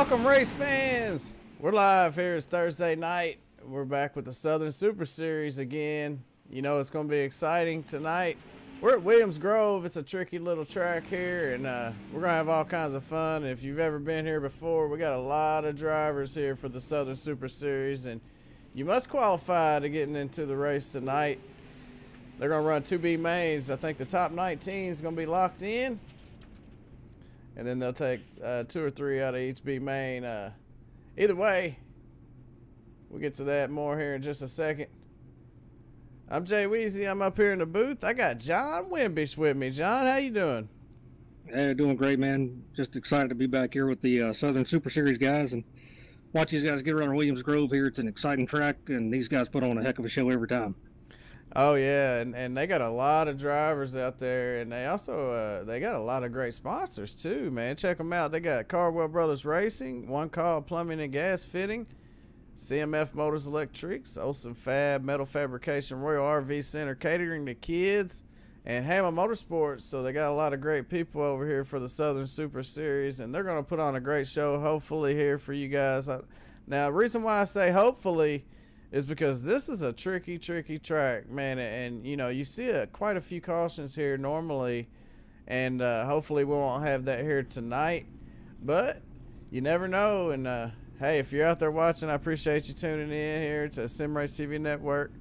Welcome, race fans. We're live here. It's Thursday night. We're back with the Southern Super Series again. You know it's going to be exciting tonight. We're at Williams Grove. It's a tricky little track here, and we're going to have all kinds of fun. If you've ever been here before, we got a lot of drivers here for the Southern Super Series, and you must qualify to getting into the race tonight. They're going to run 2B mains. I think the top 19 is going to be locked in, and then they'll take 2 or 3 out of each B main. Either way, we'll get to that more here in just a second. I'm Jay Weezy. I'm up here in the booth. I got John Wimbish with me. John, how you doing? Hey, doing great, man. Just excited to be back here with the Southern Super Series guys and watch these guys get around Williams Grove here. It's an exciting track, and these guys put on a heck of a show every time. Oh, yeah, and they got a lot of drivers out there, and they also they got a lot of great sponsors, too, man. Check them out. They got Cardwell Brothers Racing, One Call Plumbing and Gas Fitting, CMF Motors Electrics, Olsen Fab, Metal Fabrication, Royal RV Center, Catering to Kids, and Hammer Motorsports. So they got a lot of great people over here for the Southern Super Series, and they're going to put on a great show, hopefully, here for you guys. Now, the reason why I say hopefully is because this is a tricky track, man, and you know, you see quite a few cautions here normally, and hopefully we won't have that here tonight, but you never know. And hey, if you're out there watching, I appreciate you tuning in here to SRTV Network,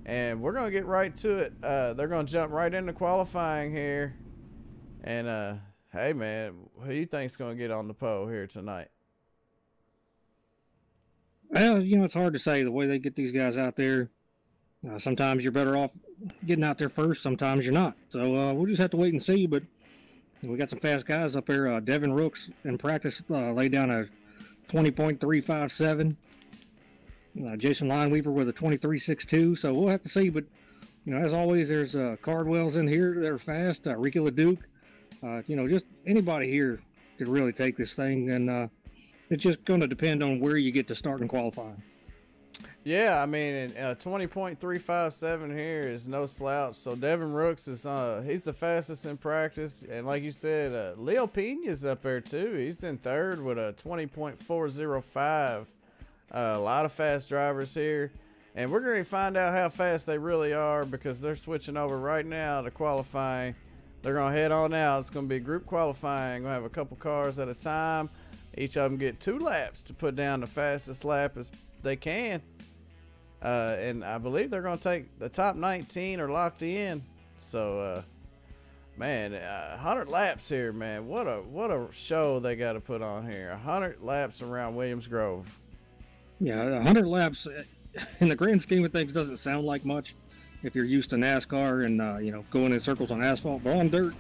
and we're gonna get right to it. They're gonna jump right into qualifying here, and hey man, who you think's gonna get on the pole here tonight? Well, you know, it's hard to say the way they get these guys out there. Sometimes you're better off getting out there first. Sometimes you're not. So we'll just have to wait and see. But we got some fast guys up there. Devin Rooks in practice laid down a 20.357. Jason Lineweaver with a 23.62. So we'll have to see. But, you know, as always, there's Cardwell's in here. They're fast. Ricky LeDuc. You know, just anybody here could really take this thing. And it's just going to depend on where you get to start and qualifying. Yeah, I mean, 20.357 here is no slouch. So Devin Rooks is he's the fastest in practice, and like you said, Leo Pina is up there too. He's in third with a 20.405. A lot of fast drivers here, and we're going to find out how fast they really are because they're switching over right now to qualifying. They're going to head on out. It's going to be group qualifying. Going to have a couple cars at a time. Each of them get 2 laps to put down the fastest lap as they can. And I believe they're going to take the top 19 are locked in. So, man, 100 laps here, man. What a show they got to put on here. 100 laps around Williams Grove. Yeah, 100 laps in the grand scheme of things doesn't sound like much if you're used to NASCAR and, you know, going in circles on asphalt. But on dirt,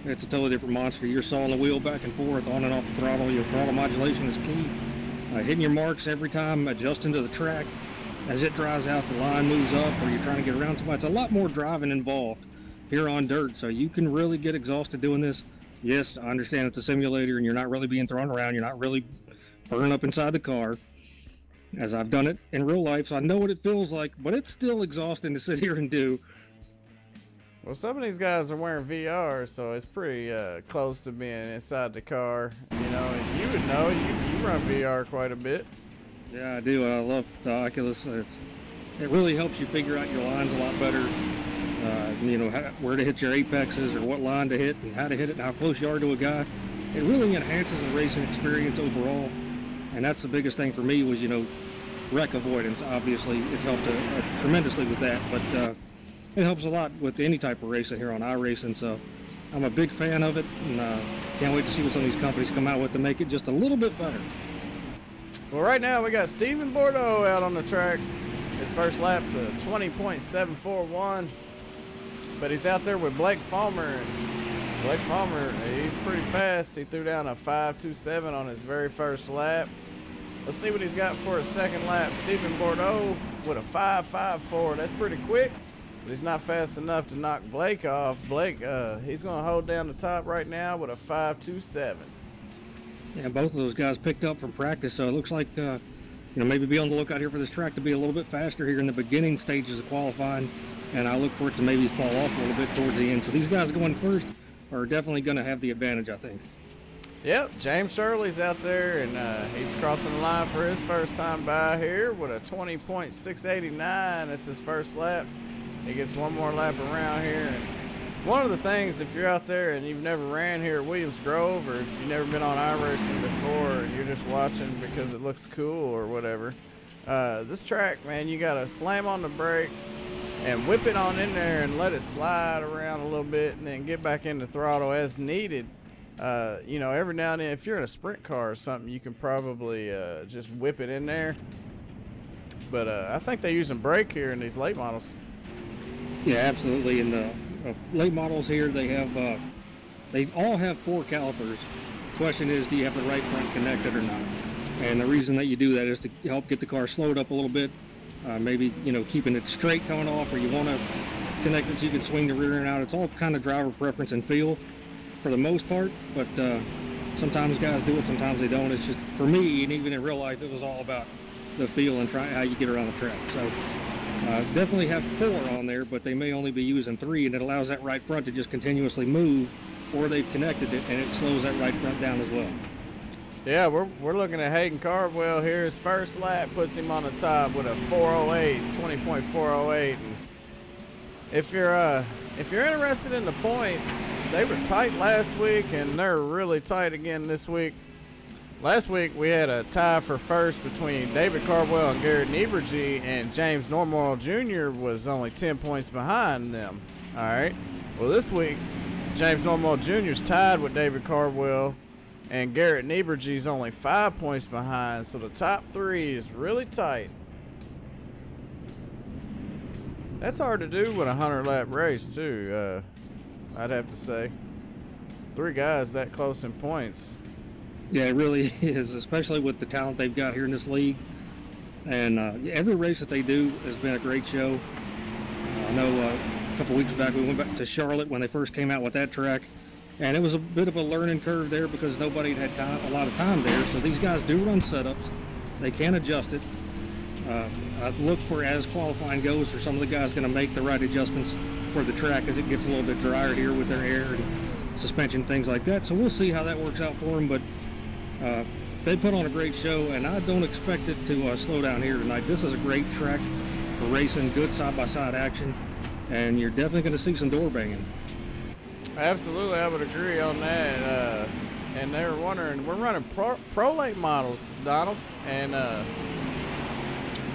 it's a totally different monster. You're sawing the wheel back and forth, on and off the throttle. Your throttle modulation is key. Hitting your marks every time, adjusting to the track. As it dries out, the line moves up, or you're trying to get around somebody. It's a lot more driving involved here on dirt, so you can really get exhausted doing this. Yes, I understand it's a simulator, and you're not really being thrown around. You're not really burning up inside the car, as I've done it in real life, so I know what it feels like, but it's still exhausting to sit here and do. Well, some of these guys are wearing VR, so it's pretty close to being inside the car. You know, and you would know, you run VR quite a bit. Yeah, I do. I love the Oculus. It really helps you figure out your lines a lot better. You know, where to hit your apexes or what line to hit and how to hit it and how close you are to a guy. It really enhances the racing experience overall. And that's the biggest thing for me was, you know, wreck avoidance. Obviously, it's helped tremendously with that. But it helps a lot with any type of racing here on iRacing, so I'm a big fan of it, and can't wait to see what some of these companies come out with to make it just a little bit better. Well, right now we got Steven Bourdeau out on the track. His first lap's a 20.741, but he's out there with Blake Follmer. And Blake Follmer, he's pretty fast. He threw down a 5.27 on his very first lap. Let's see what he's got for his second lap. Steven Bourdeau with a 5.54. That's pretty quick. But he's not fast enough to knock Blake off. Blake, he's going to hold down the top right now with a 5.27. Yeah, both of those guys picked up from practice, so it looks like, you know, maybe be on the lookout here for this track to be a little bit faster here in the beginning stages of qualifying, and I look for it to maybe fall off a little bit towards the end. So these guys going first are definitely going to have the advantage, I think. Yep, James Shirley's out there, and he's crossing the line for his first time by here with a 20.689. That's his first lap. He gets one more lap around here. And one of the things, if you're out there and you've never ran here at Williams Grove, or if you've never been on iRacing before and you're just watching because it looks cool or whatever, this track, man, you got to slam on the brake and whip it on in there and let it slide around a little bit and then get back in the throttle as needed. You know, every now and then, if you're in a sprint car or something, you can probably just whip it in there. But I think they're using brake here in these late models. Yeah, absolutely. In the late models here, they all have 4 calipers. The question is, do you have the right front connected or not? And the reason that you do that is to help get the car slowed up a little bit. Maybe, you know, keeping it straight coming off, or you want to connect it so you can swing the rear end out. It's all kind of driver preference and feel for the most part, but sometimes guys do it, sometimes they don't. It's just, for me, and even in real life, it was all about the feel and how you get around the track. So definitely have 4 on there, but they may only be using 3, and it allows that right front to just continuously move, or they've connected it and it slows that right front down as well. Yeah, we're looking at Hayden Cardwell here. His first lap puts him on the top with a 408, 20.408. And if you're interested in the points, they were tight last week, and they're really tight again this week. Last week, we had a tie for first between David Cardwell and Garrett Niebruegge, and James Normoyle Jr. was only 10 points behind them. All right. Well, this week, James Normoyle Jr. is tied with David Cardwell, and Garrett Niebruegge is only 5 points behind, so the top 3 is really tight. That's hard to do with a 100-lap race, too, I'd have to say. 3 guys that close in points. Yeah, it really is, especially with the talent they've got here in this league. And every race that they do has been a great show. I know a couple weeks back we went back to Charlotte when they first came out with that track. And it was a bit of a learning curve there because nobody had a lot of time there. So these guys do run setups. They can adjust it. I look for, as qualifying goes, for some of the guys going to make the right adjustments for the track as it gets a little bit drier here with their air and suspension, things like that. So we'll see how that works out for them. But they put on a great show, and I don't expect it to slow down here tonight. This is a great track for racing, good side-by-side action, and you're definitely going to see some door banging. Absolutely, I would agree on that. And they were wondering, we're running pro late models, Donald, and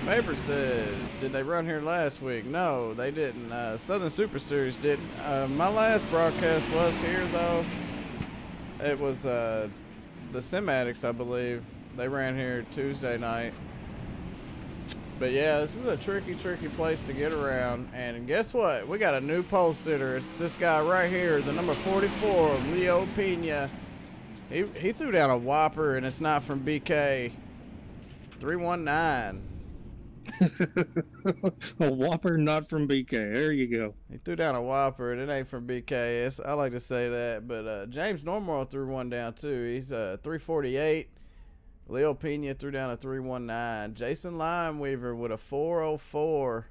Faber said, did they run here last week? No, they didn't. Southern Super Series didn't. My last broadcast was here, though. It was the Sim-Addicts, I believe. They ran here Tuesday night. But yeah, this is a tricky place to get around. And guess what? We got a new pole sitter. It's this guy right here, the number 44, Leo Pina. He threw down a whopper, and it's not from BK. 319. A whopper, not from BK. There you go. He threw down a whopper, and it ain't from BK. I like to say that. But James Normoyle threw one down, too. He's 348. Leo Pina threw down a 319. Jason Limeweaver with a 404.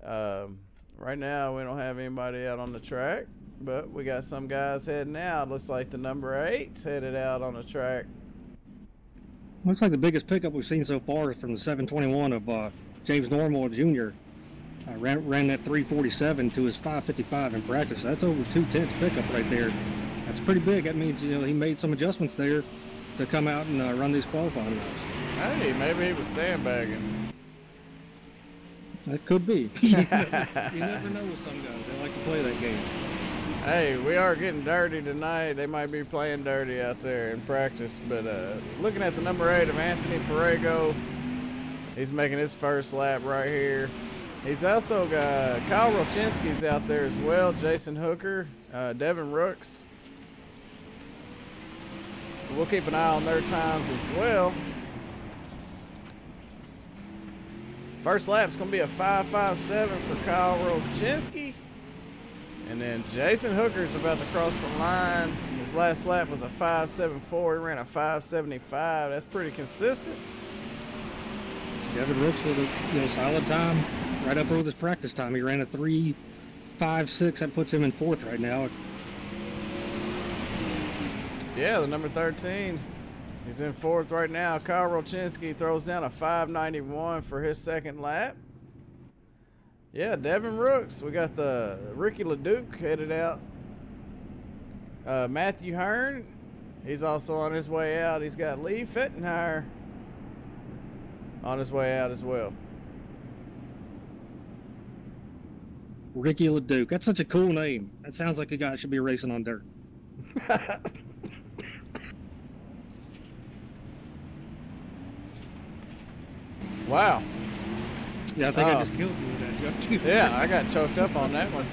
Right now, we don't have anybody out on the track, but we got some guys heading out. Looks like the number 8's headed out on the track. Looks like the biggest pickup we've seen so far is from the 721 of James Normoyle Jr. Ran that 347 to his 555 in practice. That's over 2/10 pickup right there. That's pretty big. That means, you know, he made some adjustments there to come out and run these qualifying rounds. Hey, maybe he was sandbagging. That could be. You never know with some guys. They like to play that game. Hey, we are getting dirty tonight. They might be playing dirty out there in practice. But looking at the number 8 of Anthony Perego, he's making his first lap right here. He's also got Kyle Rolchinski's out there as well, Jason Hooker, Devin Rooks. We'll keep an eye on their times as well. First lap's going to be a 5.57 for Kyle Rolchinski. And then Jason Hooker's about to cross the line. His last lap was a 5.74. He ran a 5.75. That's pretty consistent. Devin Rooks with a solid time, right up with his practice time. He ran a 3.56. That puts him in 4th right now. Yeah, the number 13. He's in fourth right now. Kyle Rolchinski throws down a 591 for his second lap. Yeah, Devin Rooks. We got the Ricky LeDuc headed out. Matthew Hearn, he's also on his way out. He's got Lee Fettenheimer on his way out as well. Ricky LeDuc. That's such a cool name. That sounds like a guy that should be racing on dirt. Wow. Yeah, I think I just killed you with that joke. Yeah, I got choked up on that one.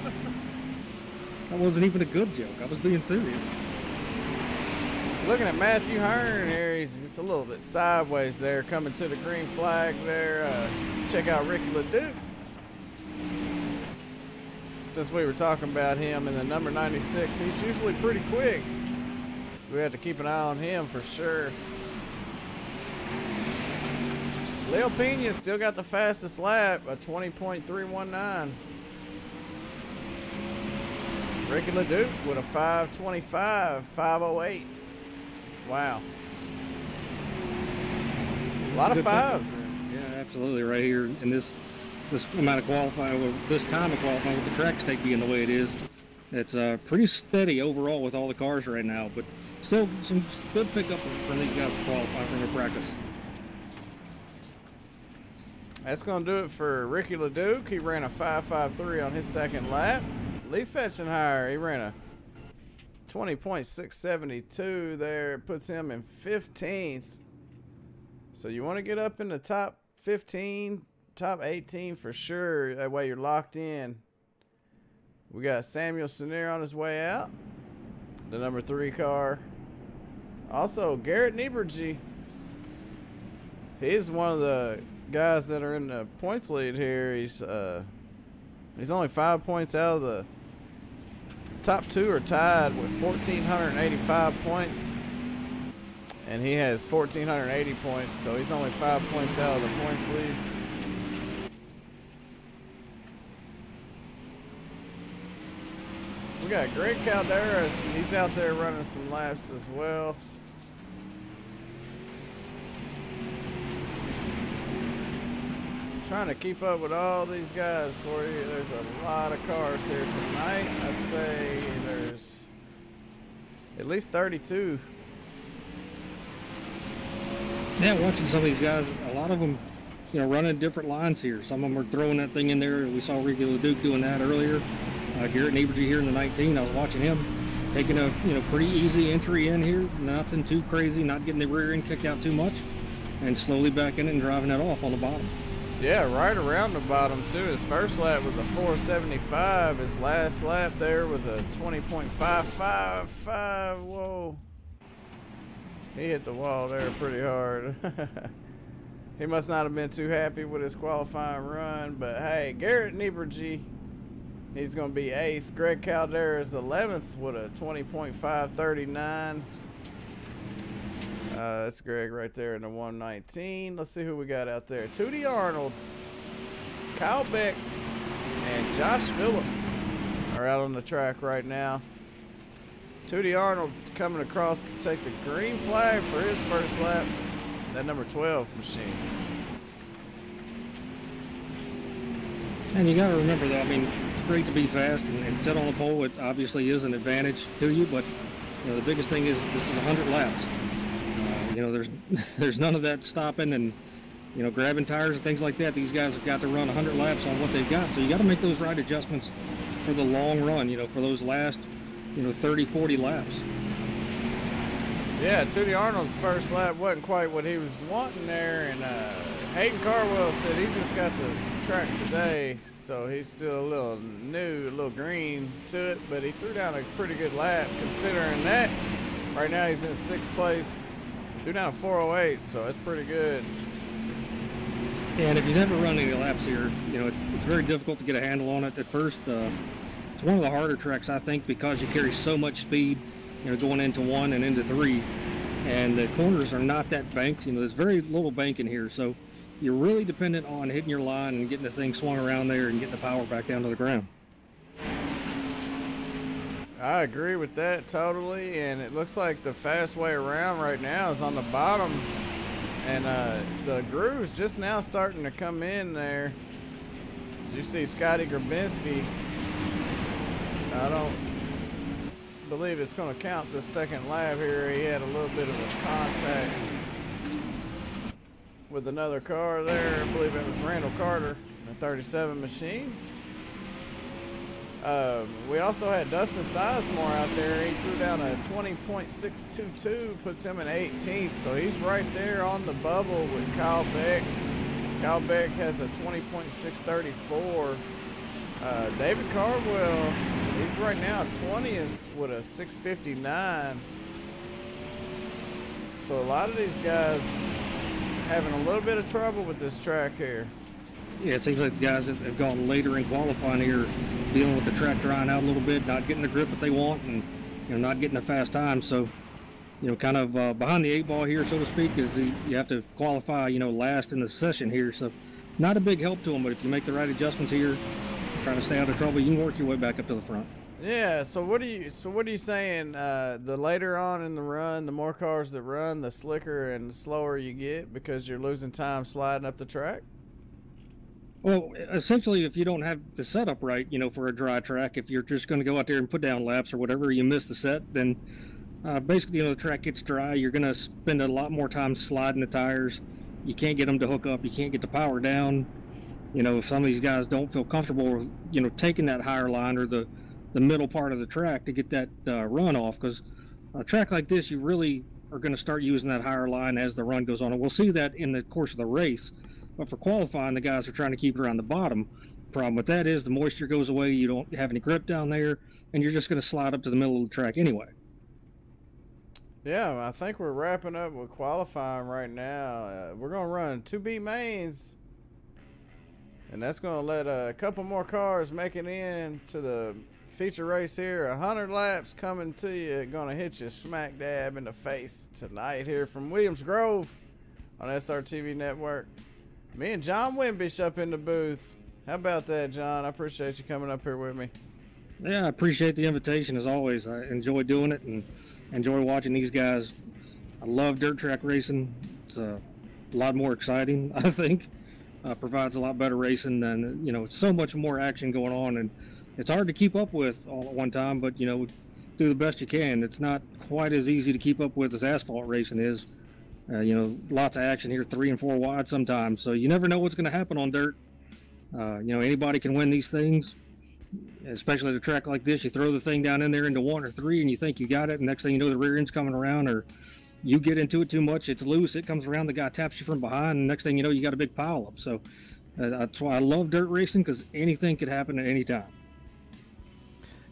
That wasn't even a good joke. I was being serious. Looking at Matthew Hearn here, he's a little bit sideways there, coming to the green flag there. Let's check out Ricky LeDuc. Since we were talking about him in the number 96, he's usually pretty quick. We have to keep an eye on him for sure. Leo Pina still got the fastest lap, a 20.319. Ricky LeDuc with a 525, 508. Wow. A lot of fives. Yeah, absolutely. Right here in this amount of qualifying, this time of qualifying with the track stake being the way it is, it's pretty steady overall with all the cars right now, but still some good pickup from these guys to qualify from their practice. That's going to do it for Ricky LeDuc. He ran a 5.53 on his second lap. Lee Fettenheimer, he ran a 20.672 there. Puts him in 15th. So you want to get up in the top 15, top 18 for sure. That way you're locked in. We got Samuel Senior on his way out, the number 3 car. Also, Garrett Niebruegge. He's one of the guys that are in the points lead here. He's only 5 points out of the top 2 are tied with 1,485 points, and he has 1,480 points, so he's only 5 points out of the points lead. We got Greg Caldera. He's out there running some laps as well. Trying to keep up with all these guys for you. There's a lot of cars here tonight. I'd say there's at least 32. Yeah, watching some of these guys, a lot of them, running different lines here. Some of them are throwing that thing in there. We saw Ricky LeDuc doing that earlier. Garrett Niebruegge here in the 19. I was watching him taking a pretty easy entry in here. Nothing too crazy, not getting the rear end kicked out too much, and slowly backing it and driving it off on the bottom. Yeah, right around the bottom too. His first lap was a 4.75. His last lap there was a 20.555. Whoa. He hit the wall there pretty hard. He must not have been too happy with his qualifying run, but hey, Garrett Niebruegge, he's going to be 8th. Greg Caldera is 11th with a 20.539. That's Greg right there in the 119. Let's see who we got out there. Tootie Arnold, Kyle Beck, and Josh Phillips are out on the track right now. Tootie Arnold's coming across to take the green flag for his first lap. That number 12 machine. And you got to remember though, it's great to be fast and sit on the pole. It obviously is an advantage to you, but the biggest thing is this is 100 laps. There's none of that stopping and grabbing tires and things like that. These guys have got to run 100 laps on what they've got, so you got to make those right adjustments for the long run. For those last 30, 40 laps. Yeah, Tootie Arnold's first lap wasn't quite what he was wanting there, and Hayden Cardwell said he just got the track today, so he's still a little new, a little green to it, but he threw down a pretty good lap considering that. Right now he's in 6th place. Threw down a 408, so that's pretty good. Yeah, and if you never run any laps here, it's very difficult to get a handle on it at first. It's one of the harder tracks, I think, because you carry so much speed, going into 1 and into 3, and the corners are not that banked. There's very little banking here, so you're really dependent on hitting your line and getting the thing swung around there and getting the power back down to the ground. I agree with that totally, and it looks like the fast way around right now is on the bottom, and the groove's just now starting to come in there. Did you see Scotty Grabanski? I don't believe it's going to count the second lap here. He had a little bit of a contact with another car there. I believe it was Randall Carter, the 37 machine. We also had Dustin Sizemore out there. He threw down a 20.622, puts him in 18th. So he's right there on the bubble with Kyle Beck. Kyle Beck has a 20.634. David Cardwell, he's right now 20th with a 659. So a lot of these guys having a little bit of trouble with this track here. Yeah, it seems like the guys that have gone later in qualifying here, dealing with the track drying out a little bit, not getting the grip that they want, and not getting a fast time. So, kind of behind the 8 ball here, so to speak, is you have to qualify, last in the session here. So, not a big help to them, but if you make the right adjustments here, trying to stay out of trouble, you can work your way back up to the front. Yeah. So what are you saying? The later on in the run, the more cars that run, the slicker and the slower you get because you're losing time sliding up the track. Well, essentially, if you don't have the setup right, for a dry track, if you're just going to go out there and put down laps or whatever, you miss the set, then basically, the track gets dry. You're going to spend a lot more time sliding the tires. You can't get them to hook up. You can't get the power down. If some of these guys don't feel comfortable, taking that higher line or the middle part of the track to get that run off, because a track like this, you really are going to start using that higher line as the run goes on. And we'll see that in the course of the race. But for qualifying, the guys are trying to keep it around the bottom. Problem with that is the moisture goes away, you don't have any grip down there, and you're just going to slide up to the middle of the track anyway. Yeah, I think we're wrapping up with qualifying right now. We're going to run 2B mains, and that's going to let a couple more cars make it in to the feature race here. 100 laps coming to you, going to hit you smack dab in the face tonight here from Williams Grove on SRTV Network. Me and John Wimbish up in the booth. How about that, John? I appreciate you coming up here with me. Yeah, I appreciate the invitation as always. I enjoy doing it and enjoy watching these guys. I love dirt track racing. It's a lot more exciting, I think. Provides a lot better racing than, so much more action going on. And it's hard to keep up with all at one time, but, do the best you can. It's not quite as easy to keep up with as asphalt racing is. Lots of action here, 3 and 4 wide sometimes. So you never know what's going to happen on dirt. Anybody can win these things, especially at a track like this. You throw the thing down in there into 1 or 3 and you think you got it. And next thing you know, the rear end's coming around, or you get into it too much. It's loose. It comes around. The guy taps you from behind. And next thing you know, you got a big pile up. So that's why I love dirt racing, because anything could happen at any time.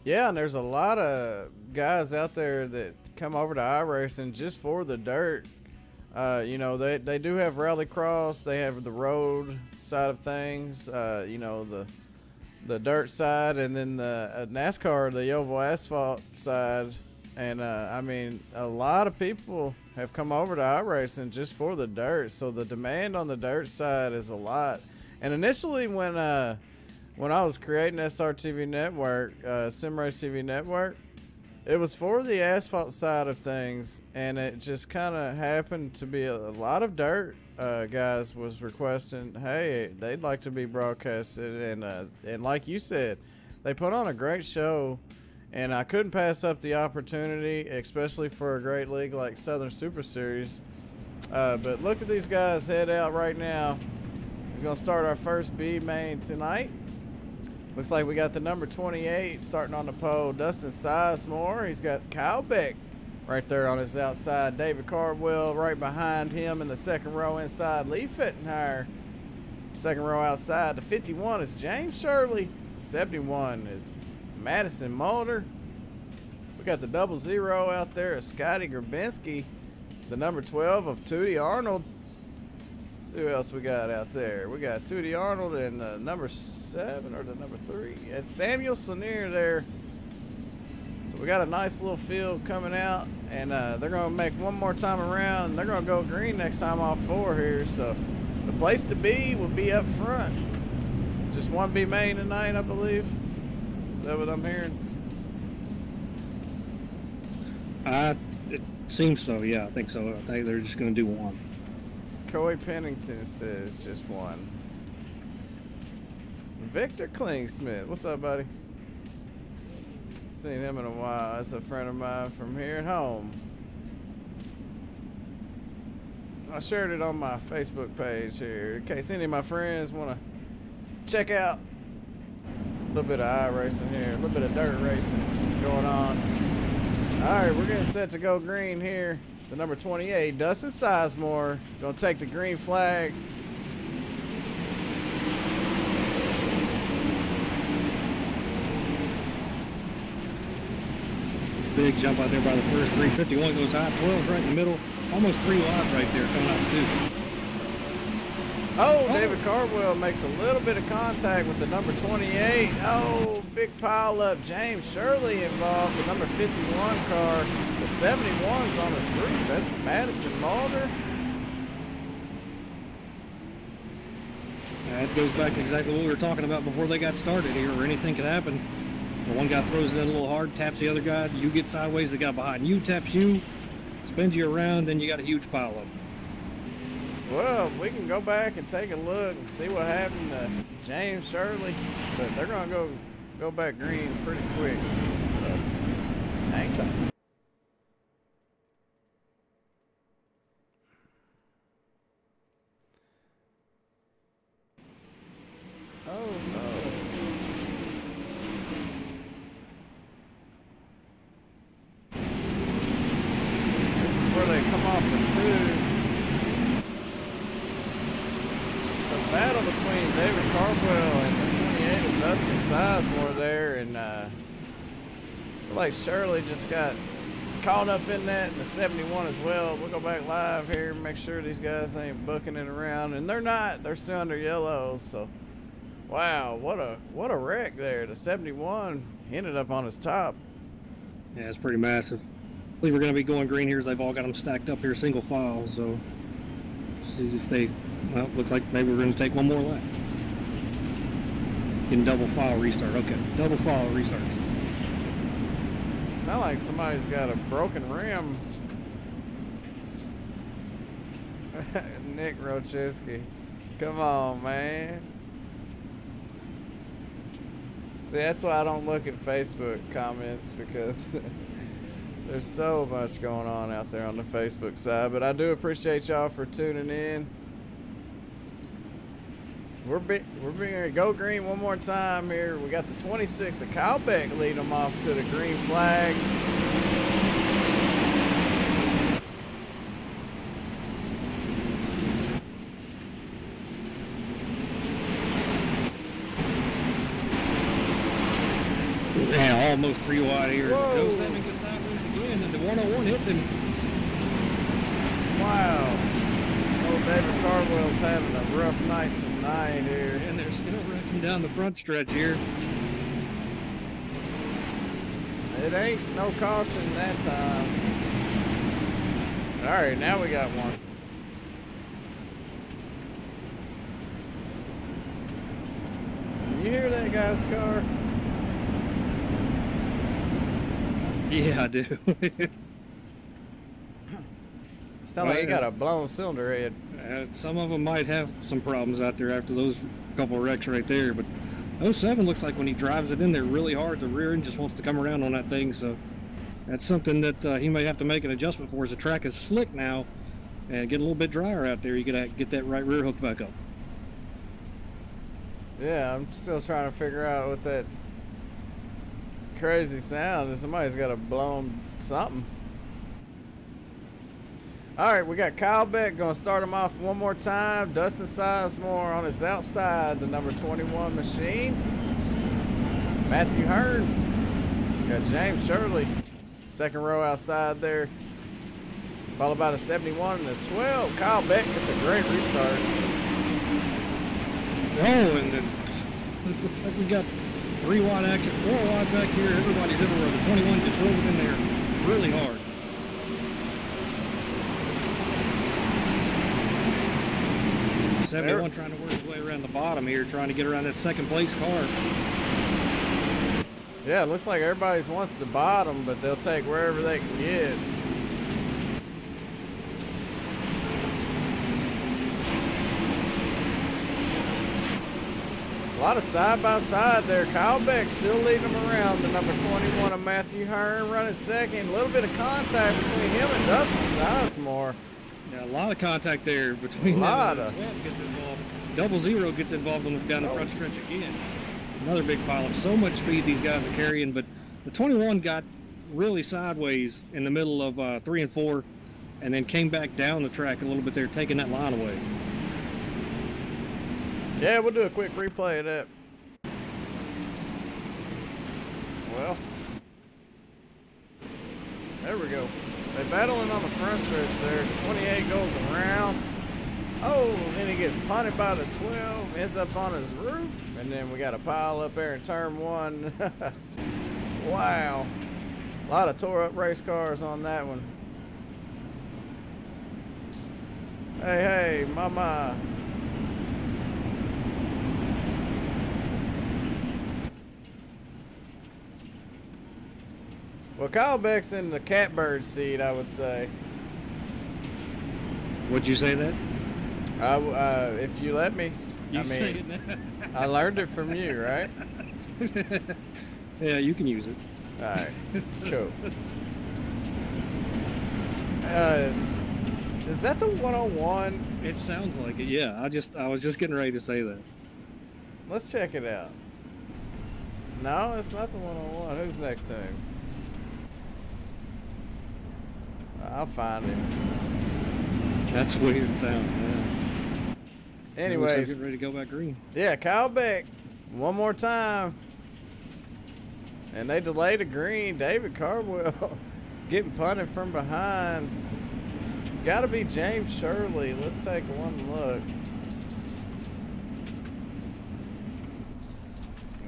Yeah, and there's a lot of guys out there that come over to iRacing just for the dirt. They do have rallycross. They have the road side of things, the dirt side, and then the NASCAR, the oval asphalt side. And, a lot of people have come over to iRacing just for the dirt. So the demand on the dirt side is a lot. And initially when I was creating SRTV Network, Sim Race TV Network, it was for the asphalt side of things, and it just kind of happened to be a lot of dirt guys was requesting, hey, they'd like to be broadcasted, and like you said, they put on a great show, and I couldn't pass up the opportunity, especially for a great league like Southern Super Series. But look at these guys head out right now. He's going to start our first B main tonight. Looks like we got the number 28 starting on the pole, Dustin Sizemore. He's got Kyle Beck right there on his outside. David Cardwell right behind him in the second row inside. Lee Fittenhire, second row outside. The 51 is James Shirley. 71 is Madison Mohr. We got the 00 out there of Scotty Grabanski. The number 12 of Tootie Arnold. Let's see who else we got out there. We got Tootie Arnold and number 7 or the number 3. It's Samuel Sonier there. So we got a nice little field coming out, and they're going to make one more time around. They're going to go green next time off 4 here. So the place to be will be up front. Just one B main tonight, I believe. Is that what I'm hearing? It seems so, yeah, I think so. I think they're just going to do one. Coy Pennington says just one. Victor Klingsmith, what's up, buddy? Seen him in a while. That's a friend of mine from here at home. I shared it on my Facebook page here in case any of my friends want to check out a little bit of iRacing here, a little bit of dirt racing going on. All right, we're getting set to go green here. The number 28, Dustin Sizemore, gonna take the green flag. Big jump out there by the first 351 goes high. 12's right in the middle. Almost 3 wide right there coming out the 2. Oh, David Cardwell makes a little bit of contact with the number 28. Oh, big pile up. James Shirley involved, the number 51 car. The 71's on his roof. That's Madison Mulder. That goes back to exactly what we were talking about before they got started here, where anything could happen. The one guy throws it in a little hard, taps the other guy, you get sideways, the guy behind you taps you, spins you around, then you got a huge pile up. Well, we can go back and take a look and see what happened to James Shirley, but they're going to go back green pretty quick, so hang tight. Oh, no. This is where they come off in 2. Battle between David Cardwell and the 28 of Dustin Sizemore there, and I feel like Shirley just got caught up in that, and the 71 as well. We'll go back live here and make sure these guys ain't booking it around, and they're not. They're still under yellow, so wow, what a wreck there. The 71 ended up on his top. Yeah, it's pretty massive. I believe we're going to be going green here as they've all got them stacked up here single file, so see if they... Well, looks like maybe we're going to take one more lap. In double file restart. Okay, double file restarts. Sound like somebody's got a broken rim. Nick Rocheski. Come on, man. See, that's why I don't look at Facebook comments, because there's so much going on out there on the Facebook side. But I do appreciate y'all for tuning in. We're being go green one more time here. We got the 26 of Kyle Beck leading them off to the green flag. Yeah, almost 3 wide here. Whoa. 07 gets sideways again, and the 101 hits him. Wow. Oh, David Cardwell's having a rough night tonight here. And they're still wrecking down the front stretch here. It ain't no caution that time. All right, now we got one. Can you hear that guy's car? Yeah, I do. Sound like he got a blown cylinder head. Some of them might have some problems out there after those couple of wrecks right there, but 07 looks like when he drives it in there really hard, the rear end just wants to come around on that thing, so that's something that he may have to make an adjustment for, as the track is slick now and get a little bit drier out there. You gotta get that right rear hook back up. Yeah, I'm still trying to figure out what that crazy sound is. Somebody's got a blown something. All right, we got Kyle Beck going to start him off one more time. Dustin Sizemore on his outside, the number 21 machine. Matthew Hearn. Got James Shirley, second row outside there. Followed by the 71 and the 12. Kyle Beck gets a great restart. Oh, and then it looks like we got 3 wide action, 4 wide back here. Everybody's everywhere. The 21 just drove it in there really hard. Everyone trying to work his way around the bottom here, trying to get around that second place car. Yeah, it looks like everybody's wants the bottom, but they'll take wherever they can get. A lot of side-by-side there. Kyle Beck still leading them around. The number 21 of Matthew Hearn running second. A little bit of contact between him and Dustin Sizemore. Yeah, a lot of contact there between them. A lot of. Gets involved. 00 gets involved down the front stretch again. Another big pileup. So much speed these guys are carrying, but the 21 got really sideways in the middle of 3 and 4, and then came back down the track a little bit there, taking that line away. Yeah, we'll do a quick replay of that. Well, there we go. They're battling on the front stretch there. 28 goes around. Oh, then he gets punted by the 12, ends up on his roof, and then we got a pile up there in turn 1. Wow. A lot of tore up race cars on that one. Hey, mama. Well, Kyle Beck's in the catbird seat, I would say. Would you say that? If you let me. I mean, I learned it from you, right? Yeah, you can use it. All right, cool. Is that the 101? It sounds like it. Yeah, I was just getting ready to say that. Let's check it out. No, it's not the 101. Who's next to him? I'll find him. That's weird sound. Yeah. Anyways, getting ready to go back green. Yeah, Kyle Beck, one more time, and they delayed a green. David Cardwell getting punted from behind. It's got to be James Shirley. Let's take one look.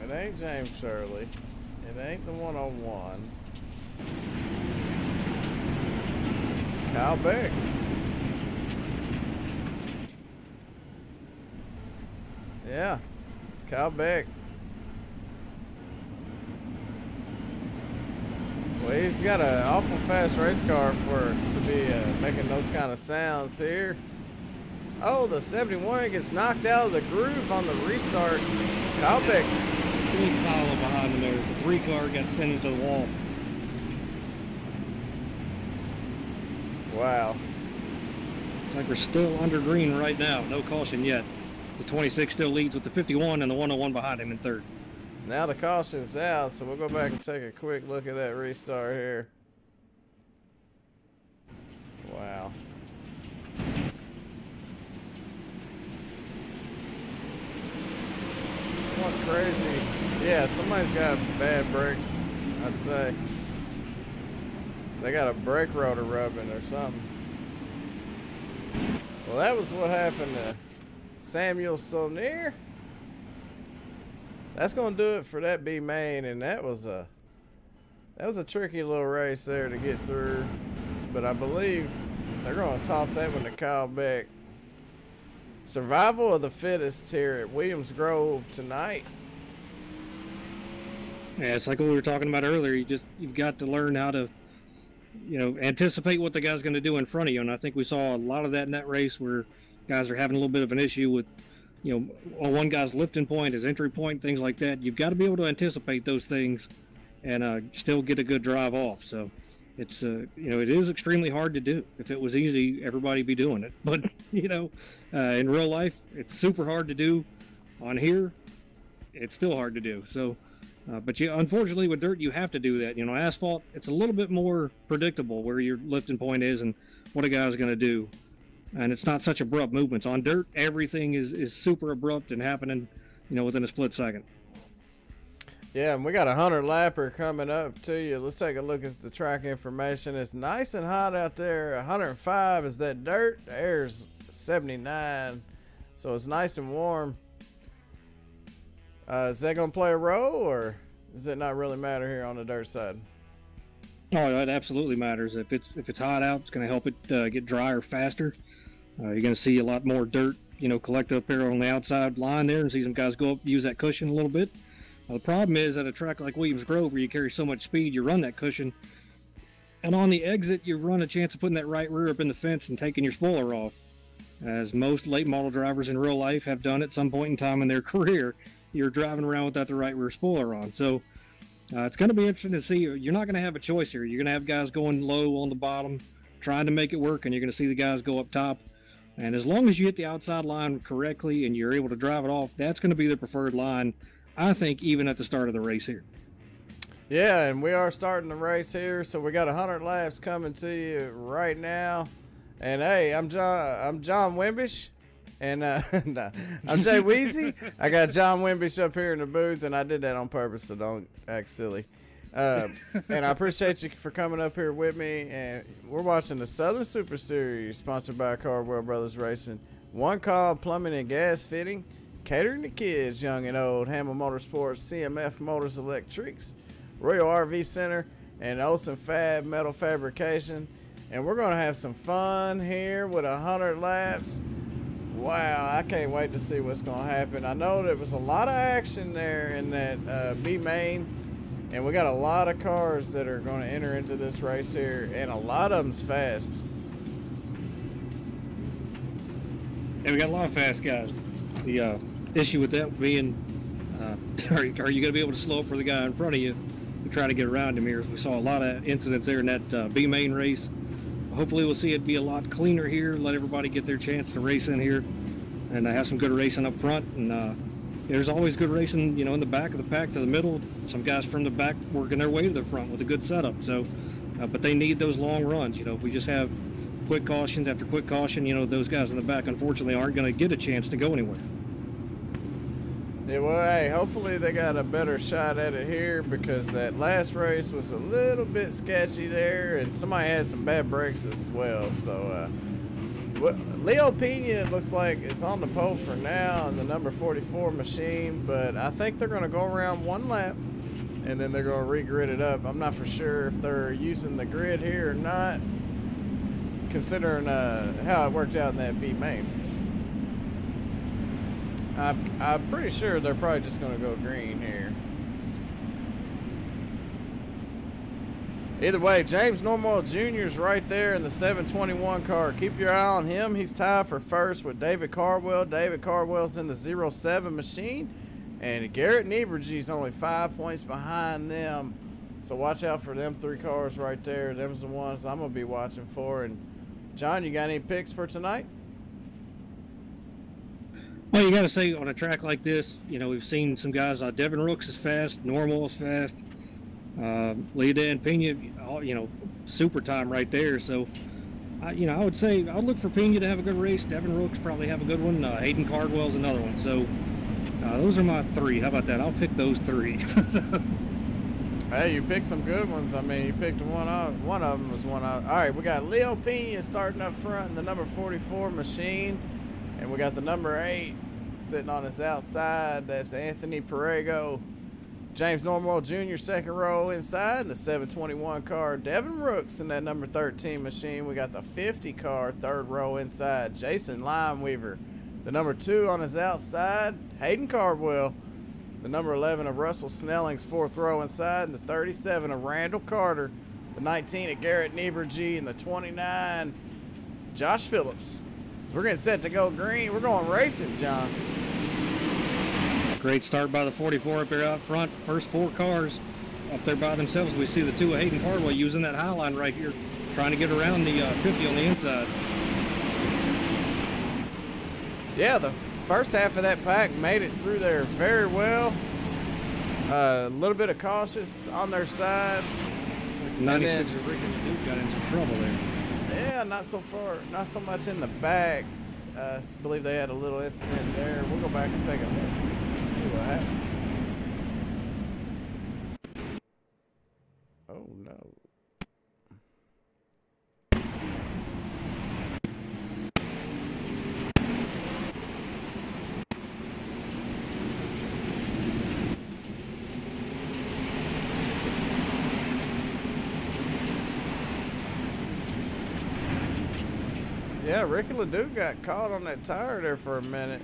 It ain't James Shirley. It ain't the 101. Kyle Beck. Yeah, it's Kyle Beck. Well, he's got an awful fast race car to be making those kind of sounds here. Oh, the 71 gets knocked out of the groove on the restart. Kyle Beck. Big pile behind him there. The 3 car got sent into the wall. Wow. Looks like we're still under green right now. No caution yet. The 26 still leads with the 51 and the 101 behind him in third. Now the caution's out, so we'll go back and take a quick look at that restart here. Wow. It's one crazy. Yeah, somebody's got bad brakes, I'd say. They got a brake rotor rubbing or something. Well, that was what happened to Samuel Sonier. That's gonna do it for that B main, and that was a tricky little race there to get through. But I believe they're gonna toss that one to Kyle Beck. Survival of the fittest here at Williams Grove tonight. Yeah, it's like what we were talking about earlier. You've got to learn how to, anticipate what the guy's going to do in front of you. And I think we saw a lot of that in that race where guys are having a little bit of an issue with, one guy's lifting point, his entry point, things like that. You've got to be able to anticipate those things and still get a good drive off. So it's, it is extremely hard to do. If it was easy, everybody'd be doing it. But, in real life, it's super hard to do. On here, it's still hard to do. So, but unfortunately with dirt, you have to do that. Asphalt, it's a little bit more predictable where your lifting point is and what a guy's going to do. And it's not such abrupt movements. On dirt, everything is super abrupt and happening, within a split second. Yeah, and we got a 100-lapper coming up to you. Let's take a look at the track information. It's nice and hot out there. 105 is that dirt. The air's 79, so it's nice and warm. Is that going to play a role, or does it not really matter here on the dirt side? Oh, it absolutely matters. If it's hot out, it's going to help it get drier faster. You're going to see a lot more dirt, collect up there on the outside line there, and see some guys go up, use that cushion a little bit. The problem is at a track like Williams Grove, where you carry so much speed, you run that cushion, and on the exit, you run a chance of putting that right rear up in the fence and taking your spoiler off. As most late model drivers in real life have done at some point in time in their career, you're driving around without the right rear spoiler on. So it's going to be interesting to see. You're not going to have a choice here. You're going to have guys going low on the bottom, trying to make it work, and you're going to see the guys go up top. And as long as you hit the outside line correctly and you're able to drive it off, that's going to be the preferred line, I think, even at the start of the race here. Yeah, and we are starting the race here, so we got 100 laps coming to you right now. And hey, I'm John Wimbish, and no, I'm Jay Weezy. I got John Wimbish up here in the booth, and I did that on purpose, so don't act silly. And I appreciate you for coming up here with me. And we're watching the Southern Super Series, sponsored by Cardwell Brothers Racing. One call, plumbing and gas fitting, catering to kids, young and old. Hamel Motorsports, CMF Motors Electrics, Royal RV Center, and Olsen Fab Metal Fabrication. And we're going to have some fun here with 100 laps. Wow, I can't wait to see what's going to happen. I know there was a lot of action there in that B main, and we got a lot of cars that are going to enter into this race here, and a lot of them's fast. Yeah, we got a lot of fast guys. The issue with that being, are you going to be able to slow up for the guy in front of you and try to get around him here? We saw a lot of incidents there in that B main race. Hopefully we'll see it be a lot cleaner here, let everybody get their chance to race in here, and have some good racing up front. And there's always good racing, in the back of the pack to the middle. Some guys from the back working their way to the front with a good setup. So, but they need those long runs. If we just have quick cautions after quick caution, those guys in the back unfortunately aren't going to get a chance to go anywhere. Yeah, well, hey, hopefully they got a better shot at it here, because that last race was a little bit sketchy there, and somebody had some bad brakes as well. So, Leo Pina looks like it's on the pole for now in the number 44 machine, but I think they're going to go around one lap, and then they're going to re-grid it up. I'm not for sure if they're using the grid here or not, considering how it worked out in that B main. I'm pretty sure they're probably just going to go green here. Either way, James Normoyle Jr. is right there in the 721 car. Keep your eye on him. He's tied for first with David Cardwell. David Cardwell's in the 07 machine. And Garrett Niebruegge is only 5 points behind them. So watch out for them three cars right there. Them's the ones I'm going to be watching for. And John, you got any picks for tonight? Well, you got to say, on a track like this, we've seen some guys. Devin Rooks is fast. Normoyle is fast. Leda and Pina, super time right there. So, I would say I would look for Pina to have a good race. Devin Rooks probably have a good one. Hayden Cardwell's another one. So, those are my three. How about that? I'll pick those three. Hey, you picked some good ones. I mean, you picked one of them was one out. All right, we got Leo Pina starting up front in the number 44 machine, and we got the number 8 sitting on his outside. That's Anthony Perego. James Normoyle Jr. second row inside in the 721 car. Devin Rooks in that number 13 machine. We got the 50 car third row inside. Jason Limeweaver, the number 2 on his outside. Hayden Cardwell, the number 11 of Russell Snelling's fourth row inside, and the 37 of Randall Carter, the 19 of Garrett Niebruegge, and the 29 Josh Phillips. So we're getting set to go green. We're going racing, John. Great start by the 44 up there out front. First 4 cars up there by themselves. We see the 2 of Hayden Cardwell using that high line right here, trying to get around the 50 on the inside. Yeah, the first half of that pack made it through there very well. A little bit of cautious on their side. 96 of Rick and Duke got in some trouble there. Yeah, not so much in the back. I believe they had a little incident there. We'll go back and take a look. See what happened. Oh no. Yeah, Ricky LeDuc got caught on that tire there for a minute.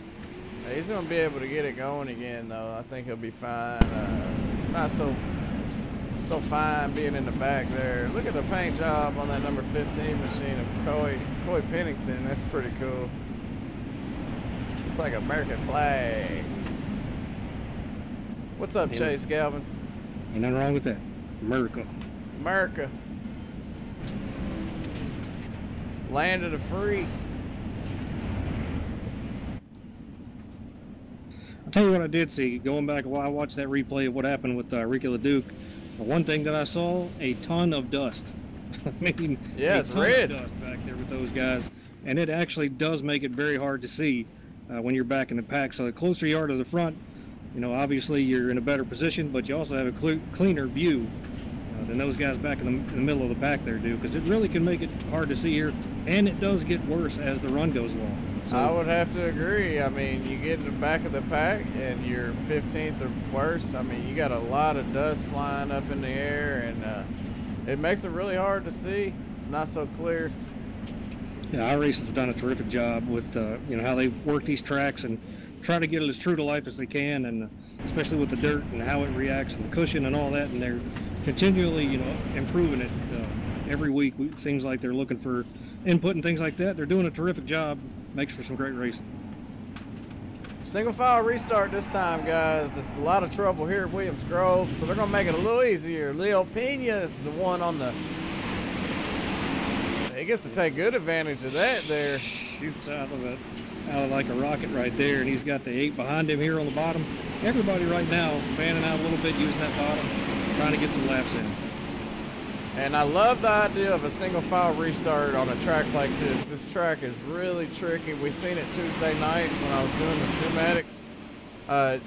He's going to be able to get it going again, though. I think he'll be fine. It's not so fine being in the back there. Look at the paint job on that number 15 machine of Coy Pennington. That's pretty cool. It's like an American flag. What's up, Chase Galvin? Ain't nothing wrong with that. America. America. Land of the free. I'll tell you what I did see. Going back a while, I watched that replay of what happened with Ricky LeDuc. The one thing that I saw, a ton of dust. I mean, yeah, it's red. Dust back there with those guys. And it actually does make it very hard to see when you're back in the pack. So the closer you are to the front, you know, obviously you're in a better position, but you also have a cleaner view than those guys back in the middle of the pack there do, because it really can make it hard to see here, and it does get worse as the run goes along. So, I would have to agree. I mean, you get in the back of the pack and you're 15th or worse. I mean, you got a lot of dust flying up in the air, and it makes it really hard to see. It's not so clear. Yeah, iRacing's done a terrific job with you know, how they work these tracks and try to get it as true to life as they can, and especially with the dirt and how it reacts and the cushion and all that, and they're continually, you know, improving it every week. It seems like they're looking for input and things like that. They're doing a terrific job. Makes for some great racing. Single file restart this time, guys. There's a lot of trouble here at Williams Grove, so they're going to make it a little easier. Leo Pina is the one on the... He gets to take good advantage of that there. Shoots out of like a rocket right there, and he's got the 8 behind him here on the bottom. Everybody right now fanning out a little bit, using that bottom, trying to get some laps in. And I love the idea of a single file restart on a track like this. This track is really tricky. We seen it Tuesday night when I was doing the cinematics.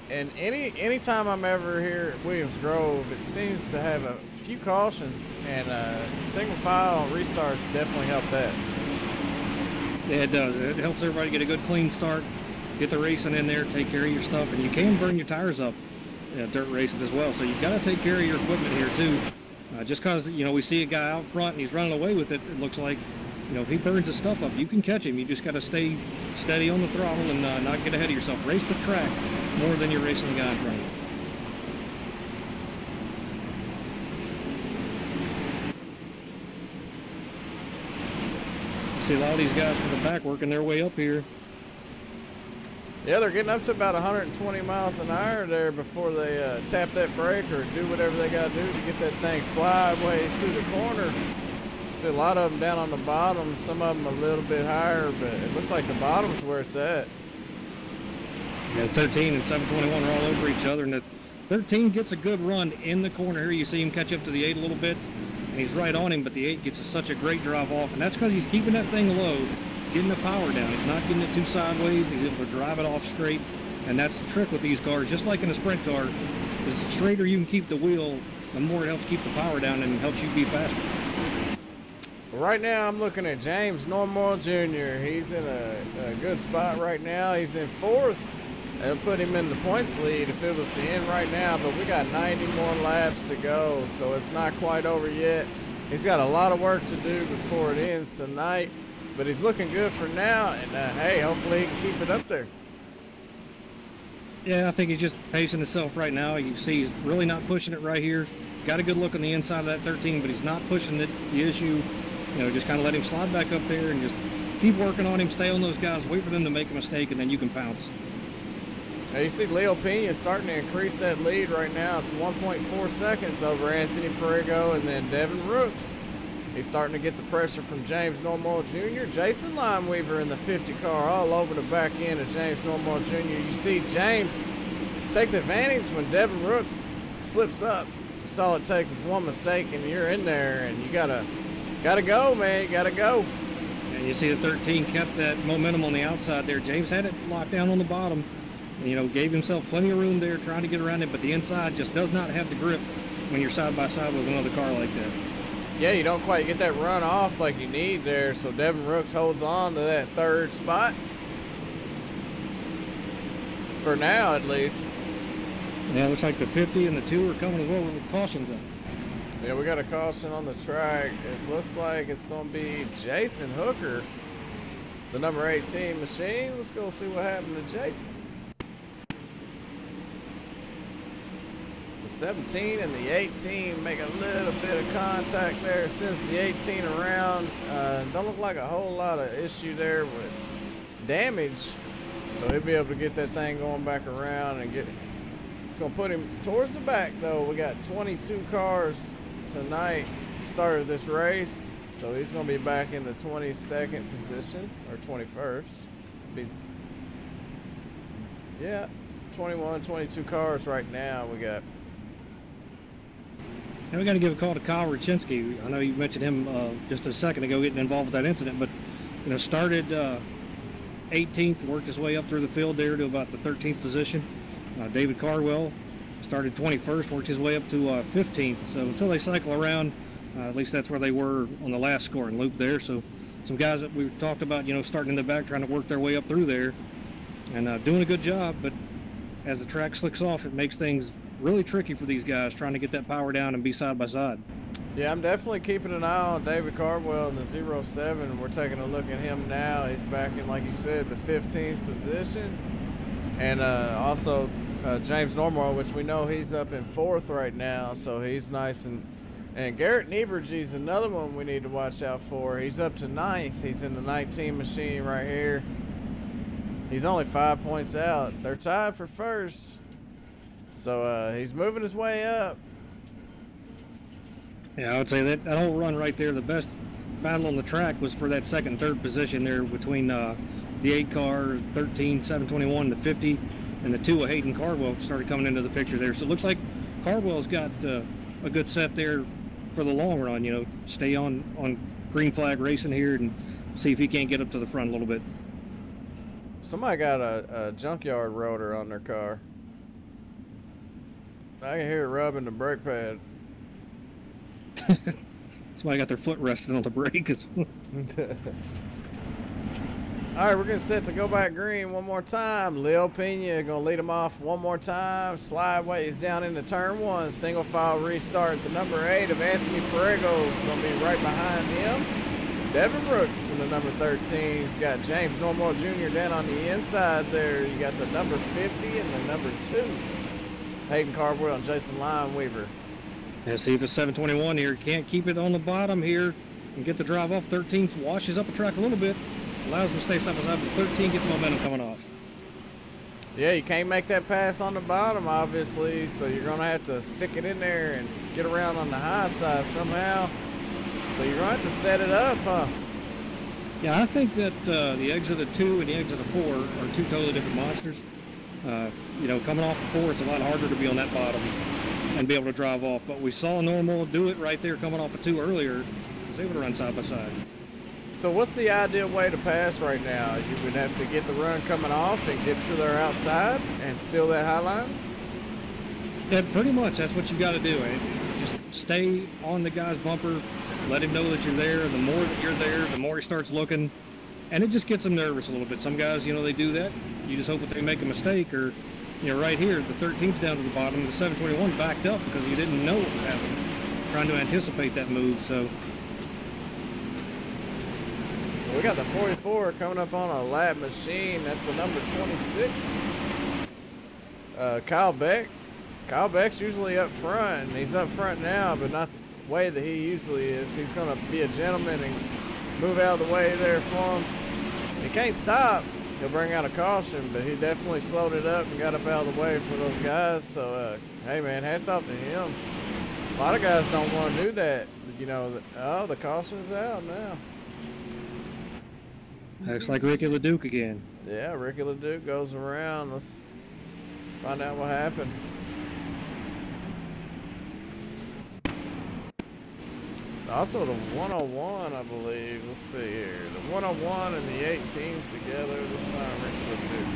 And anytime I'm ever here at Williams Grove, it seems to have a few cautions, and single file restarts definitely help that. Yeah, it does. It helps everybody get a good clean start, get the racing in there, take care of your stuff, and you can burn your tires up dirt racing as well. So you've got to take care of your equipment here too. Just because, you know, we see a guy out front and he's running away with it, it looks like, you know, if he burns his stuff up, you can catch him. You just got to stay steady on the throttle and not get ahead of yourself. Race the track more than you're racing the guy in front of you. See a lot of these guys from the back working their way up here. Yeah, they're getting up to about 120 miles an hour there before they tap that brake or do whatever they got to do to get that thing sideways through the corner. See a lot of them down on the bottom, some of them a little bit higher, but it looks like the bottom's where it's at. Yeah, 13 and 721 are all over each other, and the 13 gets a good run in the corner here. You see him catch up to the 8 a little bit, and he's right on him, but the 8 gets such a great drive off, and that's because he's keeping that thing low, getting the power down. He's not getting it too sideways. He's able to drive it off straight, and that's the trick with these cars. Just like in a sprint car, the straighter you can keep the wheel, the more it helps keep the power down and helps you be faster. Right now I'm looking at James Normoyle Jr. He's in a good spot right now. He's in 4th. They'll put him in the points lead if it was to end right now, but we got 90 more laps to go, so it's not quite over yet. He's got a lot of work to do before it ends tonight, but he's looking good for now, and hey, hopefully he can keep it up there. Yeah, I think he's just pacing himself right now. You can see he's really not pushing it right here. Got a good look on the inside of that 13, but he's not pushing it, the issue. You know, just kind of let him slide back up there and just keep working on him, stay on those guys, wait for them to make a mistake, and then you can pounce. Now you see Leo Pina starting to increase that lead right now. It's 1.4 seconds over Anthony Perrigo and then Devin Rooks. He's starting to get the pressure from James Normoyle Jr. Jason Limeweaver in the 50 car all over the back end of James Normoyle Jr. You see James take the advantage when Devin Rooks slips up. That's all it takes is one mistake and you're in there, and you gotta go, man. You gotta go. And you see the 13 kept that momentum on the outside there. James had it locked down on the bottom. You know, gave himself plenty of room there trying to get around it, but the inside just does not have the grip when you're side by side with another car like that. Yeah, you don't quite get that run off like you need there, so Devin Rooks holds on to that 3rd spot. For now, at least. Yeah, it looks like the 50 and the 2 are coming as well with cautions up. Yeah, we got a caution on the track. It looks like it's going to be Jason Hooker, the number 18 machine. Let's go see what happened to Jason. The 17 and the 18 make a little bit of contact there. Sends the 18 around. Don't look like a whole lot of issue there with damage. So he'll be able to get that thing going back around and get. It's gonna put him towards the back though. We got 22 cars tonight. Started this race, so he's gonna be back in the 22nd position or 21st. Yeah, 21, 22 cars right now we got. And we got to give a call to Kyle Rachinski. I know you mentioned him just a second ago getting involved with that incident, but started 18th, worked his way up through the field there to about the 13th position. David Cardwell started 21st, worked his way up to 15th. So until they cycle around, at least that's where they were on the last scoring loop there. So some guys that we talked about, starting in the back, trying to work their way up through there and doing a good job. But as the track slicks off, it makes things really tricky for these guys trying to get that power down and be side by side. Yeah, I'm definitely keeping an eye on David Cardwell in the 07. We're taking a look at him now. He's back in, like you said, the 15th position. And also James Normoyle, which we know he's up in 4th right now, so he's nice. And Garrett Niebruegge is another one we need to watch out for. He's up to 9th. He's in the 19 machine right here. He's only 5 points out. They're tied for first. So he's moving his way up. Yeah, I would say that whole run right there, the best battle on the track was for that second, third position there between the 8 car, 13, 721, the 50, and the 2 of Hayden Cardwell started coming into the picture there. So it looks like Cardwell's got a good set there for the long run, stay on green flag racing here and see if he can't get up to the front a little bit. Somebody got a junkyard rotor on their car. I can hear it rubbing the brake pad. Somebody got their foot resting on the brake. All right, we're going to set to go back green one more time. Leo Pina going to lead him off one more time. Slideways down into turn 1. Single file restart. The number 8 of Anthony Perego is going to be right behind him. Devin Brooks in the number 13. He's got James Normoyle Jr. down on the inside there. You got the number 50 and the number 2. It's Hayden Cardwell and Jason Lineweaver. Yeah, see if it's 721 here. Can't keep it on the bottom here and get the drive off. 13th washes up the track a little bit. Allows him to stay side by side, but 13 gets momentum coming off. Yeah, you can't make that pass on the bottom, obviously, so you're going to have to stick it in there and get around on the high side somehow. So you're going to have to set it up, huh? Yeah, I think that the exit of 2 and the exit of 4 are 2 totally different monsters. Coming off of 4, it's a lot harder to be on that bottom and be able to drive off. But we saw Normoyle do it right there coming off of 2 earlier. He was able to run side by side. So what's the ideal way to pass right now? You would have to get the run coming off and get to their outside and steal that high line? Yeah, pretty much. That's what you got to do. Just stay on the guy's bumper. Let him know that you're there. The more that you're there, the more he starts looking. And it just gets him nervous a little bit. Some guys, they do that. You just hope that they make a mistake. Or, right here, the 13th's down to the bottom. The 721 backed up because he didn't know what was happening. Trying to anticipate that move, so... We got the 44 coming up on a lap machine. That's the number 26. Kyle Beck. Kyle Beck's usually up front. And he's up front now, but not the way that he usually is. He's going to be a gentleman and move out of the way there for him. He can't stop. He'll bring out a caution, but he definitely slowed it up and got up out of the way for those guys. So, hey, man, hats off to him. A lot of guys don't want to do that. The caution's out now. Looks like Ricky LeDuc again. Yeah, Ricky LeDuc goes around. Let's find out what happened. Also the 101, I believe. Let's see here. The 101 and the 18s together. Let's find Ricky LeDuc.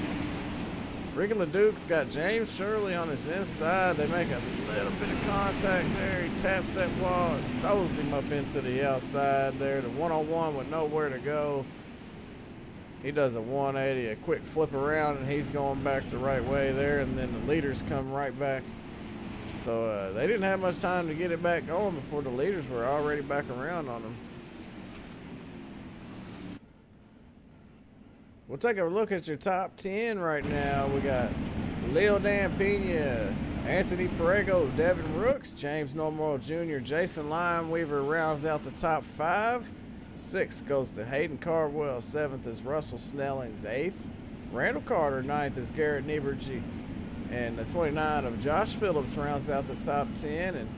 Ricky LeDuc's got James Shirley on his inside. They make a little bit of contact there. He taps that wall and throws him up into the outside there. The 101 with nowhere to go. He does a 180, a quick flip around, and he's going back the right way there, and then the leaders come right back. So they didn't have much time to get it back going before the leaders were already back around on them. We'll take a look at your top 10 right now. We got Leo Pina, Anthony Perego, Devin Rooks, James Normoyle Jr., Jason Lineweaver rounds out the top 5. 6th goes to Hayden Cardwell. 7th is Russell Snellings. 8th, Randall Carter. 9th is Garrett Niebruegge. And the 29 of Josh Phillips rounds out the top 10. And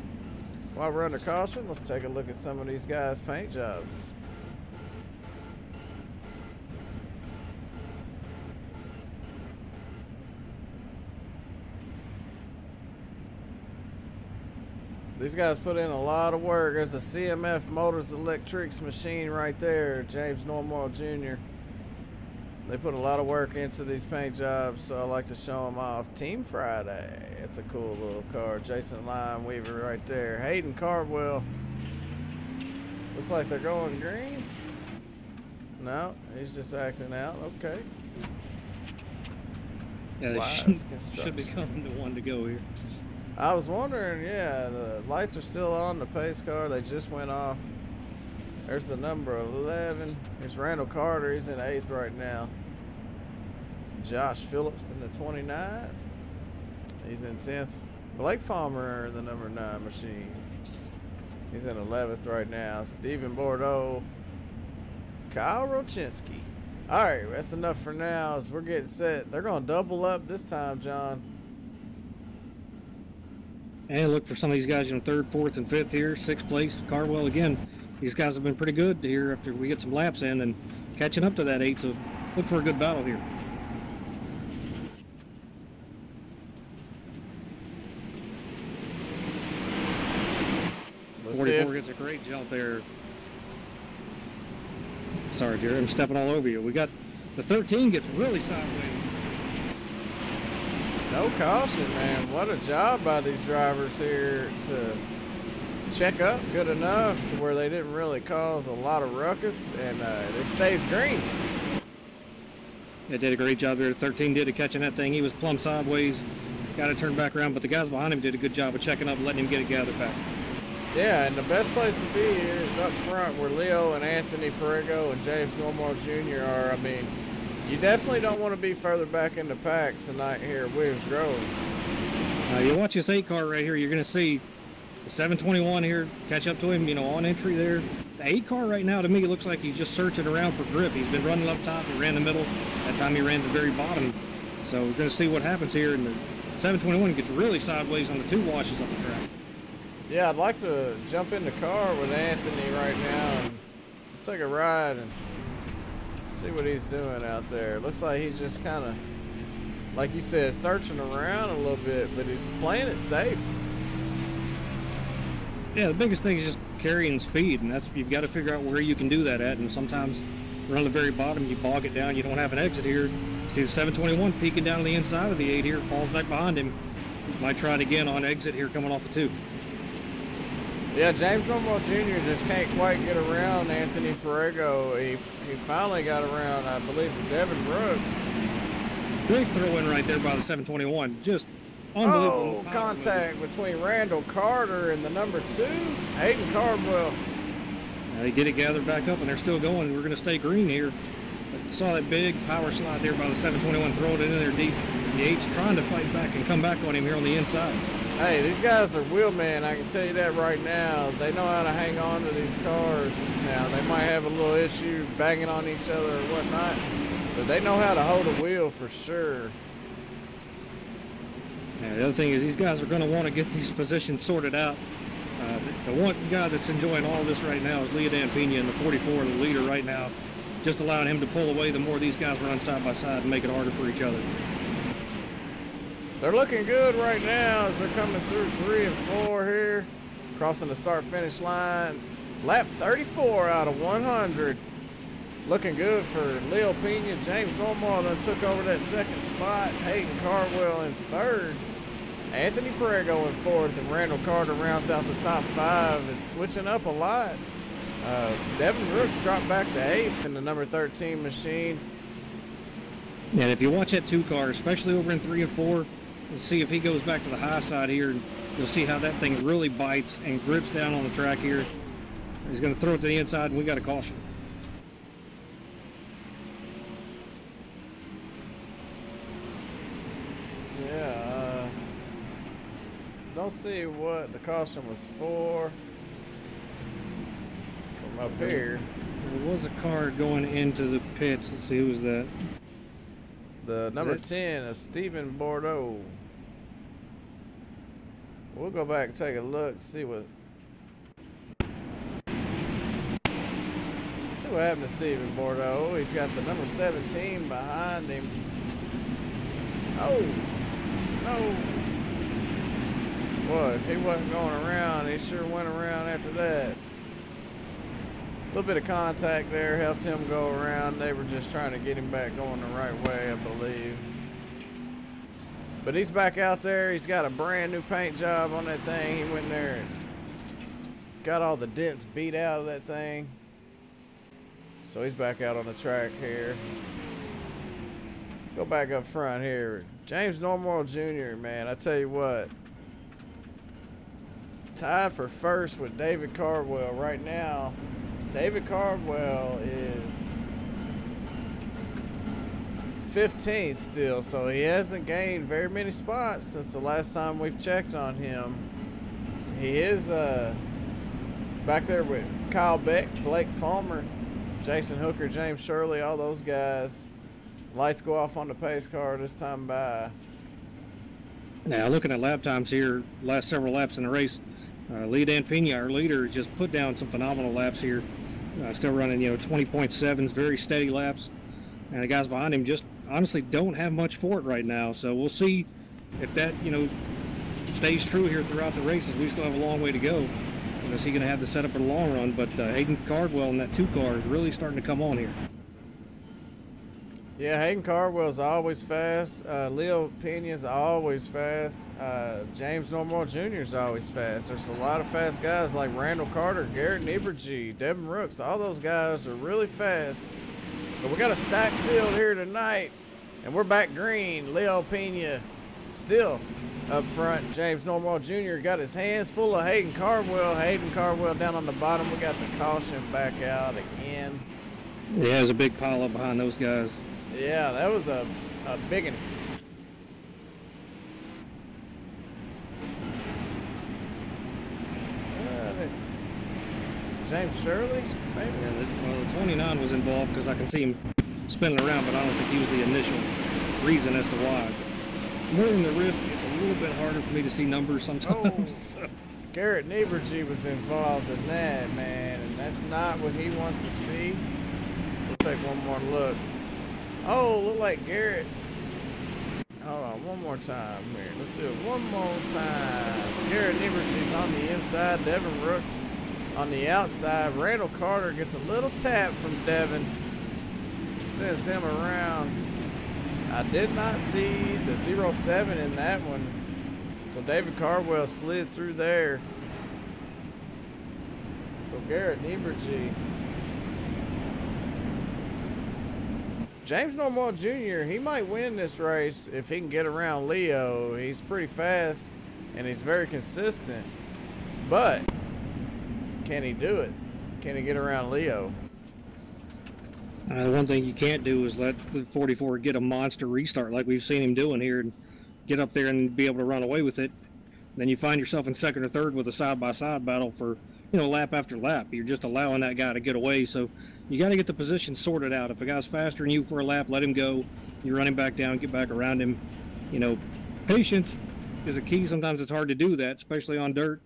while we're under caution, let's take a look at some of these guys' paint jobs. These guys put in a lot of work. There's a CMF Motors Electrics machine right there, James Normoyle Jr. They put a lot of work into these paint jobs, so I like to show them off. Team Friday. It's a cool little car. Jason Lineweaver right there. Hayden Cardwell. Looks like they're going green. No, he's just acting out. Okay. Yeah, they should be coming to 1 to go here. I was wondering, yeah, the lights are still on the pace car. They just went off. There's the number 11. Here's Randall Carter. He's in 8th right now. Josh Phillips in the 29. He's in 10th. Blake Follmer, the number 9 machine. He's in 11th right now. Steven Bourdeau. Kyle Rochinski. All right, that's enough for now as we're getting set. They're going to double up this time, John. And look for some of these guys, 3rd, 4th, and 5th here. 6th place, Cardwell again. These guys have been pretty good here after we get some laps in and catching up to that 8. So look for a good battle here. Let's 44 gets a great jump there. Sorry, Jerry, I'm stepping all over you. We got the 13 gets really sideways. No caution, man. What a job by these drivers here to check up good enough to where they didn't really cause a lot of ruckus, and it stays green. They did a great job there. 13 did catching that thing. He was plumb sideways. Got to turn back around, but the guys behind him did a good job of checking up and letting him get it gathered back. Yeah, and the best place to be here is up front where Leo and Anthony Perego and James Normoyle Jr. are. I mean, you definitely don't want to be further back in the pack tonight here at Williams Grove. You watch this 8 car right here, you're going to see the 721 here catch up to him, on entry there. The 8 car right now, to me, looks like he's just searching around for grip. He's been running up top, he ran the middle. That time he ran the very bottom. So we're going to see what happens here. And the 721 gets really sideways on the 2 washes on the track. Yeah, I'd like to jump in the car with Anthony right now and let's take a ride and see what he's doing out there. Looks like he's just kind of, like you said, searching around a little bit, but he's playing it safe. Yeah, the biggest thing is just carrying speed, and that's, you've got to figure out where you can do that at. And sometimes around the very bottom, you bog it down. You don't have an exit here. See the 721 peeking down to the inside of the 8 here, falls back behind him. Might try it again on exit here coming off the 2. Yeah, James Normoyle Jr. just can't quite get around Anthony Perego. He finally got around, I believe, Devin Brooks. Big throw in right there by the 721. Just unbelievable. Oh, contact between Randall Carter and the number 2, Hayden Cardwell. Now they get it gathered back up, and they're still going. We're going to stay green here. But saw that big power slide there by the 721, throwing it in there deep. The 8's trying to fight back and come back on him here on the inside. Hey, these guys are wheelmen, I can tell you that right now. They know how to hang on to these cars. Now, they might have a little issue banging on each other or whatnot, but they know how to hold a wheel for sure. Yeah, the other thing is these guys are going to want to get these positions sorted out. The one guy that's enjoying all this right now is Leo Pina in the 44, the leader right now. Just allowing him to pull away the more these guys run side by side and make it harder for each other. They're looking good right now as they're coming through 3 and 4 here, crossing the start-finish line. Lap 34 out of 100. Looking good for Leo Pina. James Normoyle then took over that 2nd spot. Hayden Cardwell in 3rd. Anthony Perego in 4th, and Randall Carter rounds out the top 5. It's switching up a lot. Devin Brooks dropped back to 8th in the number 13 machine. And if you watch that 2 car, especially over in 3 and 4, you'll see if he goes back to the high side here, you'll see how that thing really bites and grips down on the track here. He's going to throw it to the inside, and we got a caution. don't see what the caution was for from up here. There was a car going into the pits. Let's see, who was that? The number 10 of Steven Bourdeau. We'll go back and take a look, see what happened to Steven Bourdeau. He's got the number 17 behind him. Oh, no. Boy, if he wasn't going around, he sure went around after that. A little bit of contact there helped him go around. They were just trying to get him back going the right way, I believe. But he's back out there. He's got a brand new paint job on that thing. He went in there and got all the dents beat out of that thing. So he's back out on the track here. Let's go back up front here. James Normoyle Jr., man, I tell you what. Tied for first with David Cardwell right now. David Cardwell is 15th still, so he hasn't gained very many spots since the last time we've checked on him. He is back there with Kyle Beck, Blake Follmer, Jason Hooker, James Shirley, all those guys. Lights go off on the pace car this time by. Now, looking at lap times here, last several laps in the race, Leo Pina, our leader, just put down some phenomenal laps here. Still running, 20.7s, very steady laps. And the guys behind him just honestly don't have much for it right now. So we'll see if that, stays true here throughout the races. We still have a long way to go. Is he going to have the setup for the long run? But Hayden Cardwell in that 2 car is really starting to come on here. Yeah, Hayden Cardwell's always fast. Leo Pina's always fast. James Normoyle Jr. is always fast. There's a lot of fast guys like Randall Carter, Garrett Niebruegge, Devin Rooks. All those guys are really fast. So we got a stacked field here tonight, and we're back green. Leo Pina still up front. James Normoyle Jr. got his hands full of Hayden Cardwell. Hayden Cardwell down on the bottom. We got the caution back out again. Yeah, there's a big pile up behind those guys. Yeah, that was a big one. James Shirley, maybe? Yeah, the 29 was involved because I can see him spinning around, but I don't think he was the initial reason as to why. More in the rift, it's a little bit harder for me to see numbers sometimes. Oh, Garrett Niebruegge was involved in that, man, and that's not what he wants to see. We'll take one more look. Oh, look like Garrett. Hold on, one more time here. Let's do it one more time. Garrett Niebruegge's on the inside. Devin Rooks on the outside. Randall Carter gets a little tap from Devin. Sends him around. I did not see the 07 in that one. So David Cardwell slid through there. So Garrett Niebruegge. James Normoyle Jr., he might win this race if he can get around Leo. He's pretty fast and he's very consistent. But can he do it? Can he get around Leo? The one thing you can't do is let the 44 get a monster restart like we've seen him doing here and get up there and be able to run away with it. Then you find yourself in second or third with a side-by-side battle for, lap after lap. You're just allowing that guy to get away. So you got to get the position sorted out. If a guy's faster than you for a lap, let him go. You run him back down, get back around him. Patience is a key. Sometimes it's hard to do that, especially on dirt.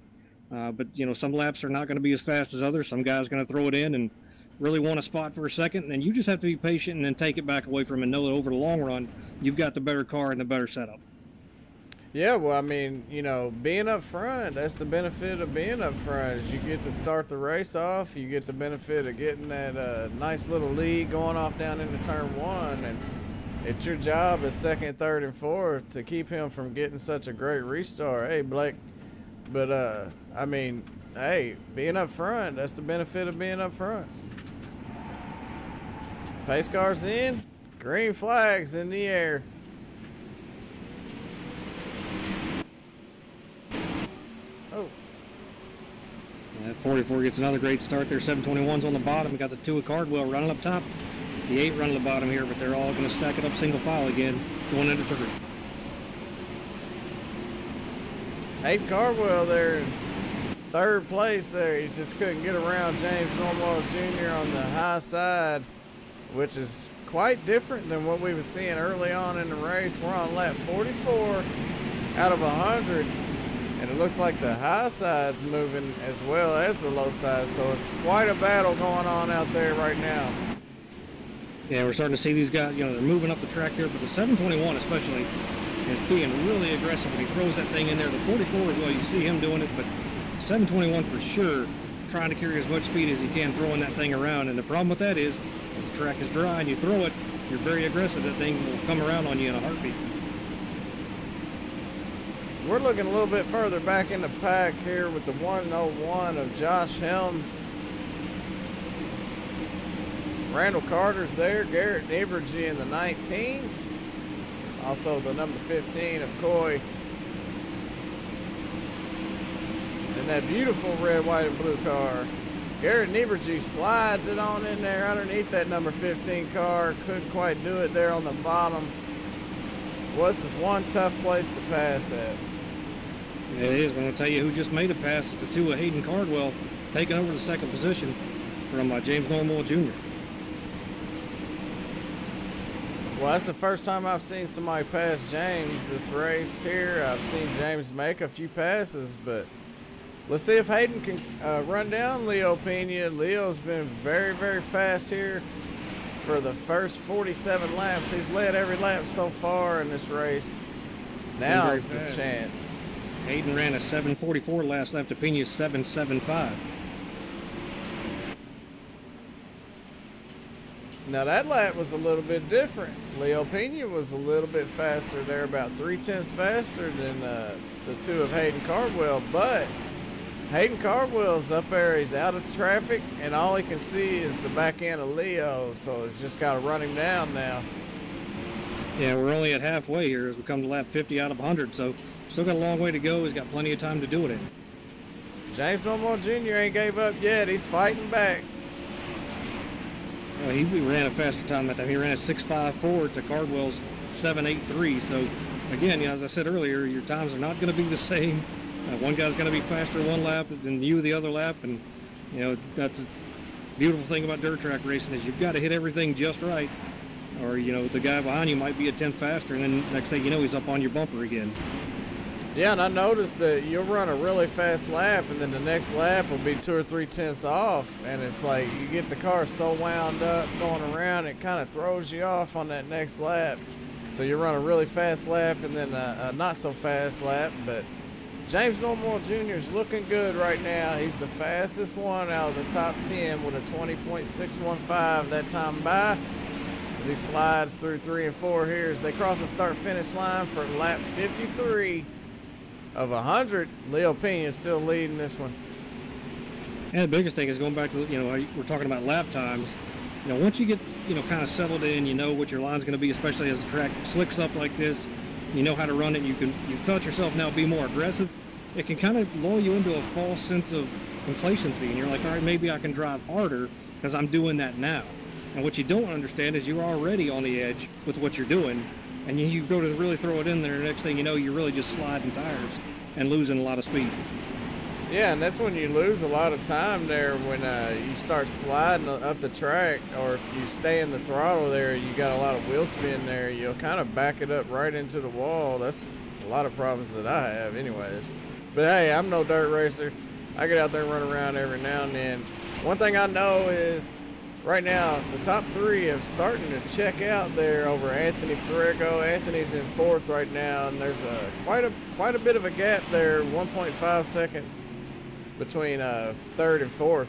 But some laps are not going to be as fast as others. Some guys going to throw it in and really want a spot for a second, and then you just have to be patient and then take it back away from him and know that over the long run, you've got the better car and the better setup. Yeah, well, I mean, being up front, that's the benefit of being up front is you get to start the race off. You get the benefit of getting that nice little lead going off down into turn 1, and it's your job as second, third, and fourth to keep him from getting such a great restart. Hey, Blake, but, I mean, hey, being up front, that's the benefit of being up front. Pace cars in, green flags in the air. Oh. That 44 gets another great start there. 721's on the bottom. We got the 2 of Cardwell running up top. The 8 running the bottom here, but they're all going to stack it up single file again, going into 3. Hayden Cardwell there in third place there. He just couldn't get around James Normoyle Jr. on the high side, which is quite different than what we were seeing early on in the race. We're on lap 44 out of 100, and it looks like the high side's moving as well as the low side, so it's quite a battle going on out there right now. Yeah, we're starting to see these guys, you know, they're moving up the track there, but the 721 especially is being really aggressive when he throws that thing in there. The 44 as well, you see him doing it, but 721 for sure, trying to carry as much speed as he can, throwing that thing around. And the problem with that is, as the track is dry and you throw it, you're very aggressive, that thing will come around on you in a heartbeat. We're looking a little bit further back in the pack here with the 101 of Josh Helms. Randall Carter's there, Garrett Niebruegge in the 19. Also the number 15 of Coy. And that beautiful red, white, and blue car. Garrett Niebruegge slides it on in there underneath that number 15 car. Couldn't quite do it there on the bottom. Was this one tough place to pass at. It is. I'm going to tell you who just made a pass. It's the two of Hayden Cardwell taking over the second position from James Normoyle Jr. Well, that's the first time I've seen somebody pass James this race here. I've seen James make a few passes, but let's see if Hayden can run down Leo Pina. Leo's been very, very fast here for the first 47 laps. He's led every lap so far in this race. Now is the chance. Hayden ran a 7:44 last lap to Pina's 7:75. Now that lap was a little bit different. Leo Pina was a little bit faster there, about 3/10 faster than the two of Hayden Cardwell, but Hayden Cardwell's up there, he's out of traffic, and all he can see is the back end of Leo, so it's just got to run him down now. Yeah, we're only at halfway here as we come to lap 50 out of 100, so still got a long way to go. He's got plenty of time to do it in. James Normoyle Jr. ain't gave up yet. He's fighting back. Well, he ran a faster time that time. He ran a 6:54 to Cardwell's 7:83. So, again, as I said earlier, your times are not going to be the same. One guy's going to be faster one lap than you the other lap, and you know that's a beautiful thing about dirt track racing is you've got to hit everything just right, or you know the guy behind you might be a 10 faster, and then next thing you know he's up on your bumper again. Yeah, and I noticed that you'll run a really fast lap, and then the next lap will be 2 or 3 tenths off, and it's like you get the car so wound up going around, it kind of throws you off on that next lap. So you run a really fast lap and then a not so fast lap, but James Normoyle Jr. is looking good right now. He's the fastest one out of the top 10 with a 20.615 that time by, as he slides through 3 and 4 here as they cross the start-finish line for lap 53 of 100. Leo Pina is still leading this one. And the biggest thing is going back to, you know, we're talking about lap times. You know, once you get, you know, kind of settled in, you know what your line's going to be, especially as the track slicks up like this. You know how to run it. You felt yourself now be more aggressive. It can kind of lull you into a false sense of complacency, and you're like, all right, maybe I can drive harder because I'm doing that now. And what you don't understand is you're already on the edge with what you're doing, and you go to really throw it in there. The next thing you know, you're really just sliding tires and losing a lot of speed. Yeah, and that's when you lose a lot of time there when you start sliding up the track, or if you stay in the throttle there, you got a lot of wheel spin there, you'll kind of back it up right into the wall. That's a lot of problems that I have anyways. But hey, I'm no dirt racer. I get out there and run around every now and then. One thing I know is right now the top 3 are starting to check out there over Anthony Perrigo. Anthony's in 4th right now, and there's quite a bit of a gap there, 1.5 seconds between 3rd and 4th.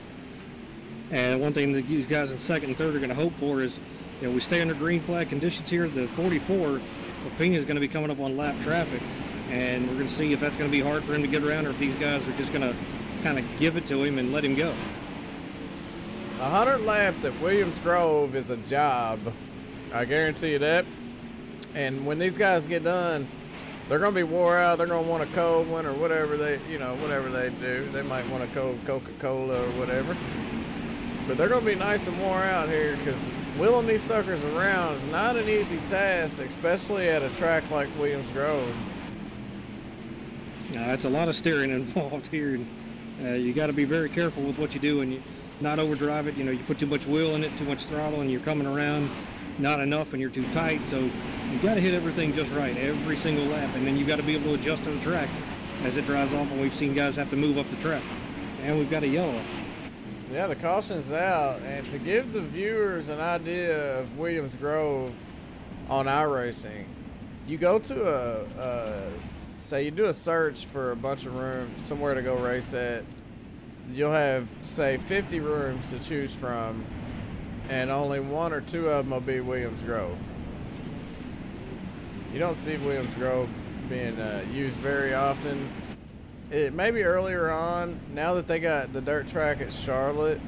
And one thing that these guys in 2nd and 3rd are going to hope for is, you know, we stay under green flag conditions here. The 44, Pina is going to be coming up on lap traffic, and we're going to see if that's going to be hard for him to get around, or if these guys are just going to kind of give it to him and let him go. 100 laps at Williams Grove is a job. I guarantee you that. And when these guys get done, they're going to be wore out. They're going to want a cold one or whatever they do. They might want a cold Coca-Cola or whatever. But they're going to be nice and wore out here, because wheeling these suckers around is not an easy task, especially at a track like Williams Grove. It's a lot of steering involved here. And, you got to be very careful with what you do and you not overdrive it. You know, you put too much wheel in it, too much throttle, and you're coming around not enough and you're too tight. So you got to hit everything just right every single lap, and then you got to be able to adjust to the track as it drives off. And we've seen guys have to move up the track, and we've got a yellow. Yeah, the caution's out, and to give the viewers an idea of Williams Grove on iRacing, you go to say you do a search for a bunch of rooms, somewhere to go race at. You'll have, say, 50 rooms to choose from, and only 1 or 2 of them will be Williams Grove. You don't see Williams Grove being used very often. It maybe earlier on, now that they got the dirt track at Charlotte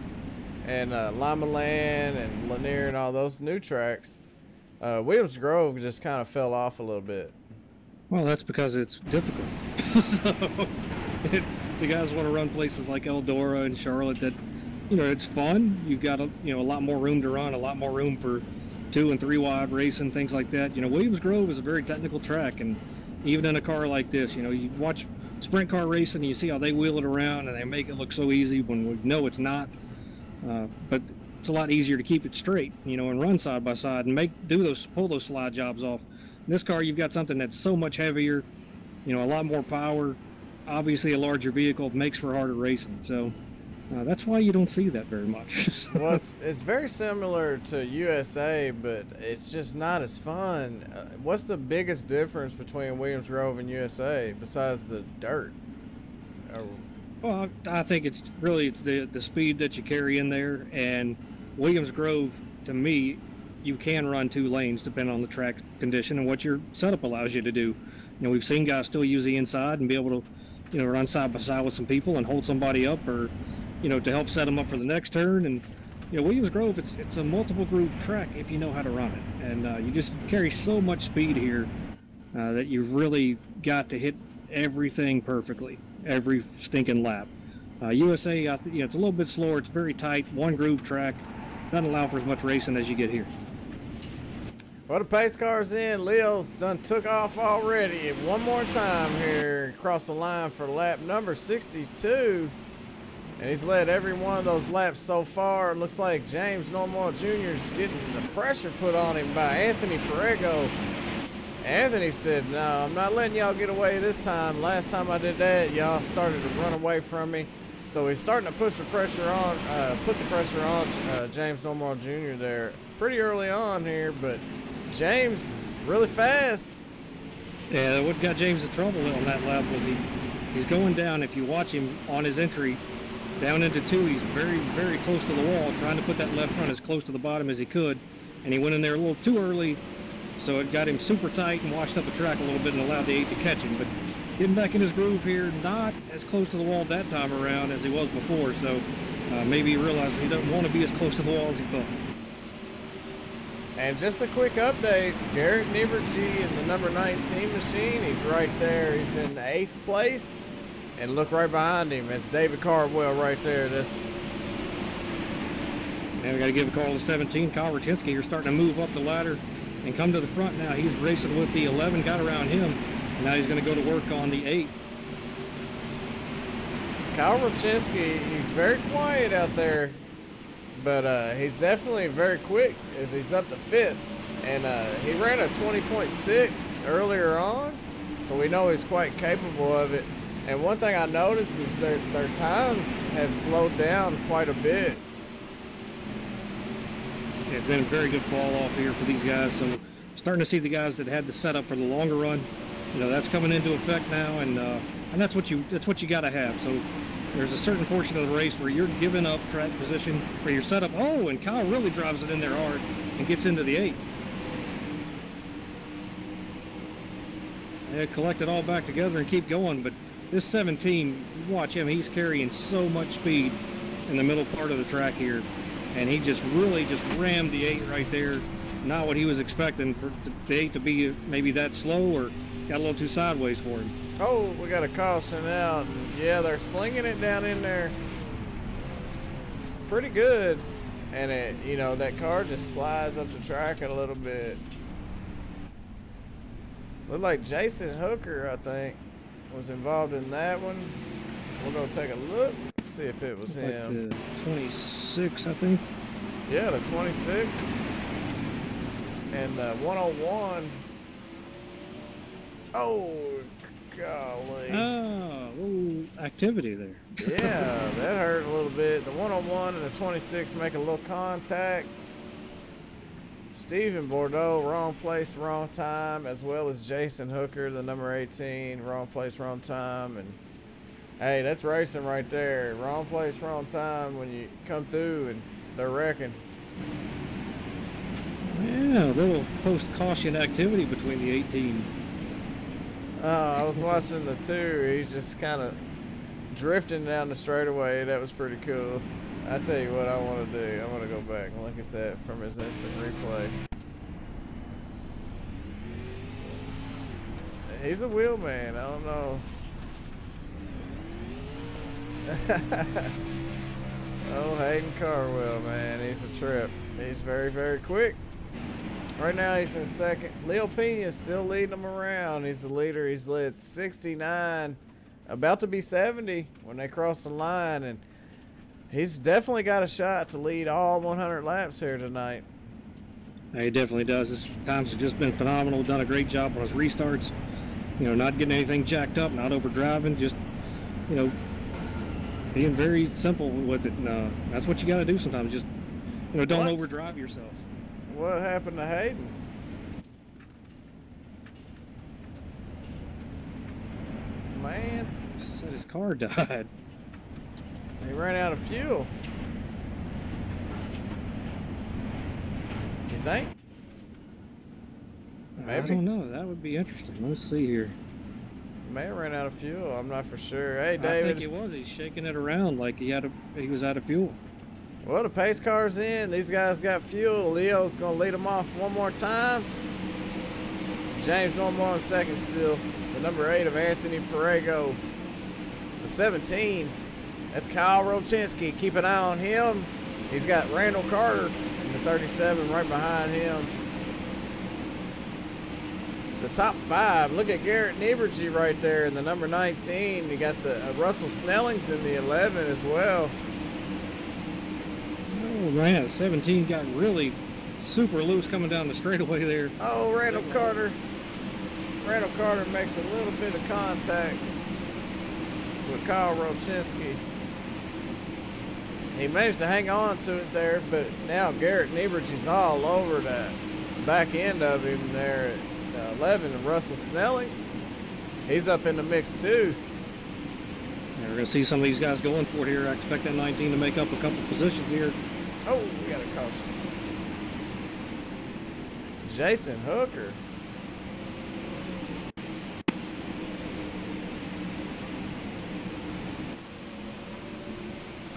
and Lima Land and Lanier and all those new tracks, Williams Grove just kind of fell off a little bit. Well, that's because it's difficult. So the guys want to run places like Eldora and Charlotte that, you know, it's fun. You've got a lot more room to run, a lot more room for 2 and 3 wide racing, things like that. You know, Williams Grove is a very technical track, and even in a car like this, you know, you watch sprint car racing and you see how they wheel it around and they make it look so easy when we know it's not. But it's a lot easier to keep it straight, you know, and run side by side and pull those slide jobs off. In this car, you've got something that's so much heavier, you know, a lot more power. Obviously, a larger vehicle makes for harder racing. So that's why you don't see that very much. Well, it's very similar to USA, but it's just not as fun. What's the biggest difference between Williams Grove and USA besides the dirt? Well, I think it's the speed that you carry in there. And Williams Grove, to me, you can run 2 lanes depending on the track condition and what your setup allows you to do. You know, we've seen guys still use the inside and be able to, you know, run side by side with some people and hold somebody up, or, you know, to help set them up for the next turn. And, you know, Williams Grove, it's a multiple groove track if you know how to run it. And you just carry so much speed here that you really got to hit everything perfectly every stinking lap. USA, you know, it's a little bit slower. It's very tight, 1 groove track. Doesn't allow for as much racing as you get here. Well, the pace car's in. Leo's done took off already. One more time here across the line for lap number 62. And he's led every one of those laps so far. It looks like James Normoyle Jr. is getting the pressure put on him by Anthony Perego. Anthony said, no, I'm not letting y'all get away this time. Last time I did that, y'all started to run away from me. So he's starting to push the pressure on, put the pressure on James Normoyle Jr. there pretty early on here, but James is really fast. Yeah, what got James in trouble on that lap was he's going down. If you watch him on his entry down into 2, he's very, very close to the wall, trying to put that left front as close to the bottom as he could, and he went in there a little too early, so it got him super tight and washed up the track a little bit and allowed the 8 to catch him. But getting back in his groove here, not as close to the wall that time around as he was before, so maybe he realized he doesn't want to be as close to the wall as he thought. And just a quick update, Garrett Niebruegge in the number 19 machine. He's right there. He's in 8th place. And look right behind him. It's David Cardwell right there. And we got to give a call to 17. Kyle Raczynski, you're starting to move up the ladder and come to the front now. He's racing with the 11, got around him. And now he's going to go to work on the 8. Kyle Raczynski, he's very quiet out there. But he's definitely very quick as he's up to 5th. And he ran a 20.6 earlier on, so we know he's quite capable of it. And one thing I noticed is their times have slowed down quite a bit. It's been a very good fall off here for these guys. So starting to see the guys that had the setup for the longer run, you know, that's coming into effect now, and that's what you got to have. So there's a certain portion of the race where you're giving up track position for your setup. Oh, and Kyle really drives it in there hard and gets into the 8. They collect it all back together and keep going, but this 17, watch him, he's carrying so much speed in the middle part of the track here, and he just really rammed the 8 right there. Not what he was expecting for the 8 to be maybe that slow, or got a little too sideways for him. Oh, we got a caution out. Yeah, they're slinging it down in there pretty good. And it, you know, that car just slides up the track a little bit. Looked like Jason Hooker, I think, was involved in that one. We'll go take a look, see if it was Like him. the 26, I think. Yeah, the 26 and the 101. Oh, golly. Oh, little activity there. Yeah, that hurt a little bit. The 101 and the 26 make a little contact. Steven Bourdeau, wrong place, wrong time, as well as Jason Hooker, the number 18, wrong place, wrong time. And hey, that's racing right there. Wrong place, wrong time when you come through and they're wrecking. Yeah, a little post-caution activity between the 18. I was watching the two. He's just kind of drifting down the straightaway. That was pretty cool. I tell you what I want to do. I want to go back and look at that from his instant replay. He's a wheelman. I don't know. Oh, Hayden Cardwell, man. He's a trip. He's very, very quick. Right now he's in second. Leo Pina is still leading him around. He's the leader. He's led 69, about to be 70 when they cross the line, and he's definitely got a shot to lead all 100 laps here tonight. He definitely does. His times have just been phenomenal. Done a great job on his restarts. You know, not getting anything jacked up, not overdriving, just, you know, being very simple with it. And, that's what you got to do sometimes. Just, you know, don't overdrive yourself. What happened to Hayden? Man. Said his car died. He ran out of fuel. You think? Maybe. I don't know. That would be interesting. Let's see here. May have ran out of fuel. I'm not for sure. Hey, David. I think it was. He's shaking it around like he was out of fuel. Well, the pace car's in. These guys got fuel. Leo's going to lead them off one more time. James Normoyle in second still. The number 8 of Anthony Perego. The 17, that's Kyle Rochinski. Keep an eye on him. He's got Randall Carter in the 37 right behind him. The top 5, look at Garrett Niebruegge right there in the number 19. You got the Russell Snellings in the 11 as well. Oh man, 17 got really super loose coming down the straightaway there. Oh, Randall Carter. Randall Carter makes a little bit of contact with Kyle Rochinski. He managed to hang on to it there, but now Garrett Niebruegge's all over that back end of him there at 11. And Russell Snellings, he's up in the mix too. Yeah, we're going to see some of these guys going for it here. I expect that 19 to make up a couple positions here. Oh, we got a caution. Jason Hooker.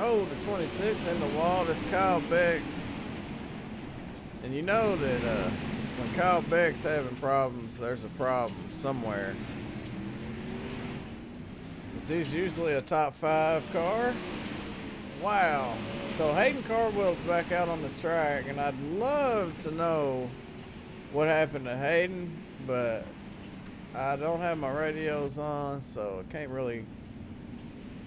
Oh, the 26 in the wall. That's Kyle Beck. And you know that when Kyle Beck's having problems, there's a problem somewhere. This is usually a top 5 car. Wow. So Hayden Cardwell's back out on the track, and I'd love to know what happened to Hayden, but I don't have my radios on, so I can't really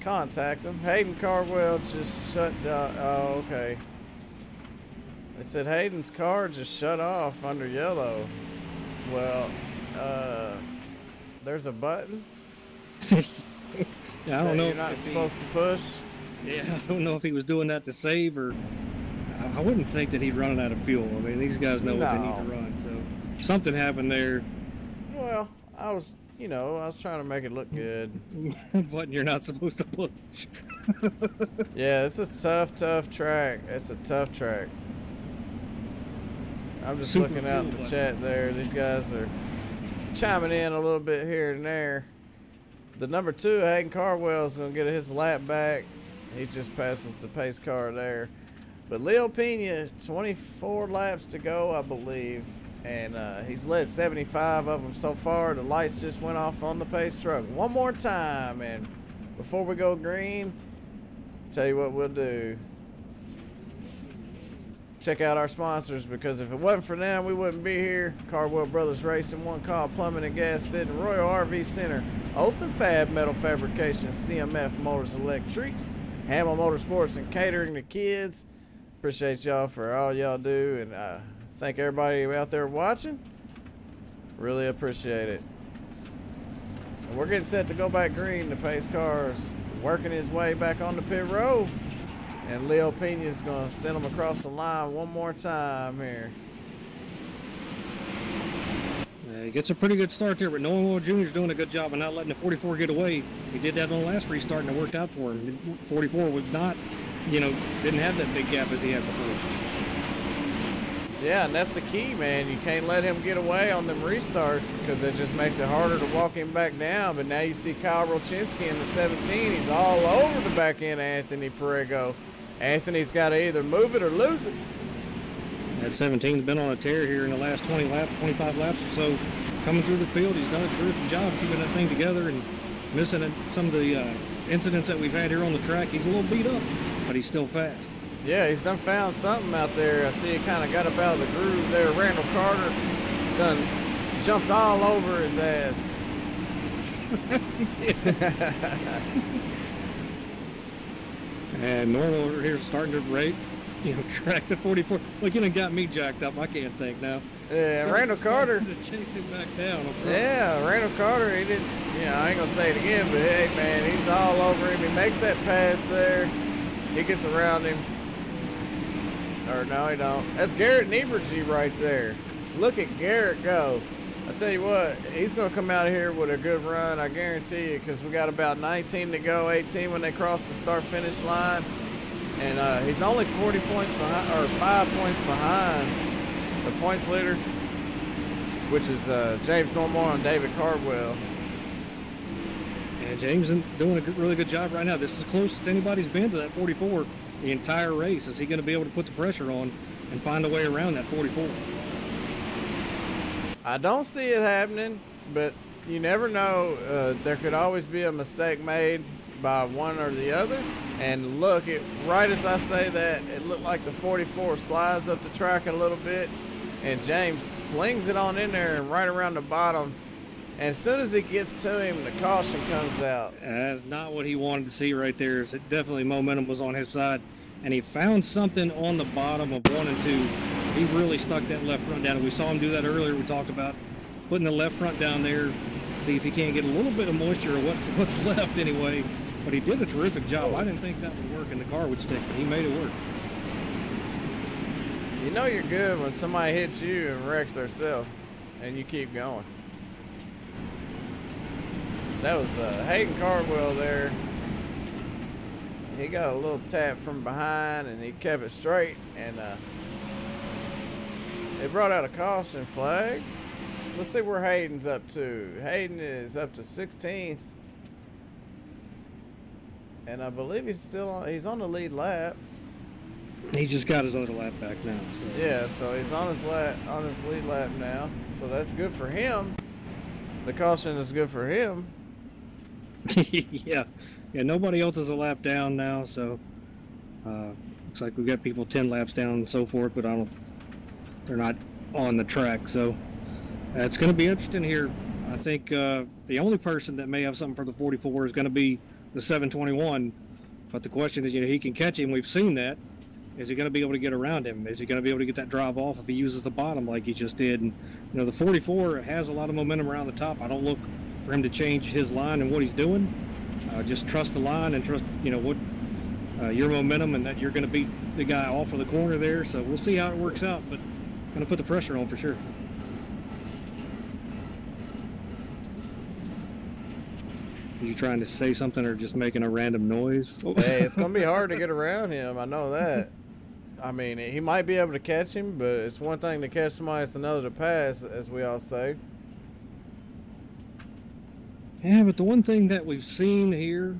contact him. Hayden Cardwell just shut down. Oh, okay. They said Hayden's car just shut off under yellow. Well, there's a button. Yeah, I don't know you're if not supposed to push. Yeah, I don't know if he was doing that to save or. I wouldn't think that he'd run out of fuel. I mean, these guys know what they need to run, so something happened there. Well, I was trying to make it look good. But you're not supposed to push. Yeah, it's a tough track. It's a tough track. I'm just Super looking out the chat there. These guys are chiming in a little bit here and there. The number 2, Hayden Cardwell, is going to get his lap back. He just passes the pace car there. But Leo Pina, 24 laps to go, I believe. And he's led 75 of them so far. The lights just went off on the pace truck. One more time, and before we go green, tell you what we'll do. Check out our sponsors, because if it wasn't for them, we wouldn't be here. Cardwell Brothers Racing, One Call Plumbing and Gas Fitting, Royal RV Center, Olsen Fab Metal Fabrication, CMF Motors Electrics, Hamill Motorsports and Catering to Kids. Appreciate y'all for all y'all do, and thank everybody out there watching. Really appreciate it. And we're getting set to go back green. The pace car is working his way back on the pit road, and Leo Pina is going to send him across the line one more time here. He gets a pretty good start there, but Normoyle Jr. is doing a good job of not letting the 44 get away. He did that on the last restart, and it worked out for him. 44 was not, you know, didn't have that big gap as he had before. Yeah, and that's the key, man. You can't let him get away on them restarts because it just makes it harder to walk him back down. But now you see Kyle Rochinski in the 17. He's all over the back end of Anthony Perego. Anthony's got to either move it or lose it. That 17's been on a tear here in the last 20 laps, 25 laps or so. Coming through the field, he's done a terrific job keeping that thing together and missing some of the incidents that we've had here on the track. He's a little beat up, but he's still fast. Yeah, he's done found something out there. I see he kind of got up out of the groove there. Randall Carter done jumped all over his ass. And Normal over here starting to rate, you know, track the 44. Look, you done got me jacked up. I can't think now. Yeah, Randall Carter. To chase him back down. Yeah, Randall Carter, he didn't, you know, I ain't going to say it again, but hey, man, he's all over him. He makes that pass there. He gets around him. Or no, he don't. That's Garrett Niebruegge right there. Look at Garrett go. I tell you what, he's going to come out of here with a good run, I guarantee you, because we got about 19 to go, 18 when they cross the start-finish line. And he's only 40 points behind, or 5 points behind the points leader, which is James Normoyle and David Cardwell. And James is doing a really good job right now. This is the closest anybody's been to that 44 the entire race. Is he going to be able to put the pressure on and find a way around that 44? I don't see it happening, but you never know. There could always be a mistake made by one or the other. And look, right as I say that, it looked like the 44 slides up the track a little bit, and James slings it on in there and right around the bottom. And as soon as he gets to him, the caution comes out. That's not what he wanted to see right there. It definitely momentum was on his side, and he found something on the bottom of 1 and 2. He really stuck that left front down, and we saw him do that earlier. We talked about putting the left front down there, see if he can't get a little bit of moisture or what's left anyway. But he did a terrific job. I didn't think that would work and the car would stick, but he made it work. You know you're good when somebody hits you and wrecks themselves, and you keep going. That was Hayden Cardwell there. He got a little tap from behind, and he kept it straight, and they brought out a caution flag. Let's see where Hayden's up to. Hayden is up to 16th. And I believe he's on the lead lap. He just got his other lap back now. So. Yeah, so he's on his lead lap now. So that's good for him. The caution is good for him. Yeah, nobody else is a lap down now, so looks like we've got people 10 laps down and so forth, but they're not on the track, so it's going to be interesting here. I think the only person that may have something for the 44 is going to be the 721, but the question is, you know, he can catch him. We've seen that. Is he going to be able to get around him? Is he going to be able to get that drive off if he uses the bottom like he just did? And you know, the 44 has a lot of momentum around the top. I don't look for him to change his line and what he's doing. Just trust the line and trust, you know, what your momentum, and that you're going to beat the guy off of the corner there. So we'll see how it works out, but going to put the pressure on for sure. Are you trying to say something or just making a random noise? Hey, it's going to be hard to get around him. I know that. I mean, he might be able to catch him, but it's one thing to catch somebody, it's another to pass, as we all say. Yeah, but the one thing that we've seen here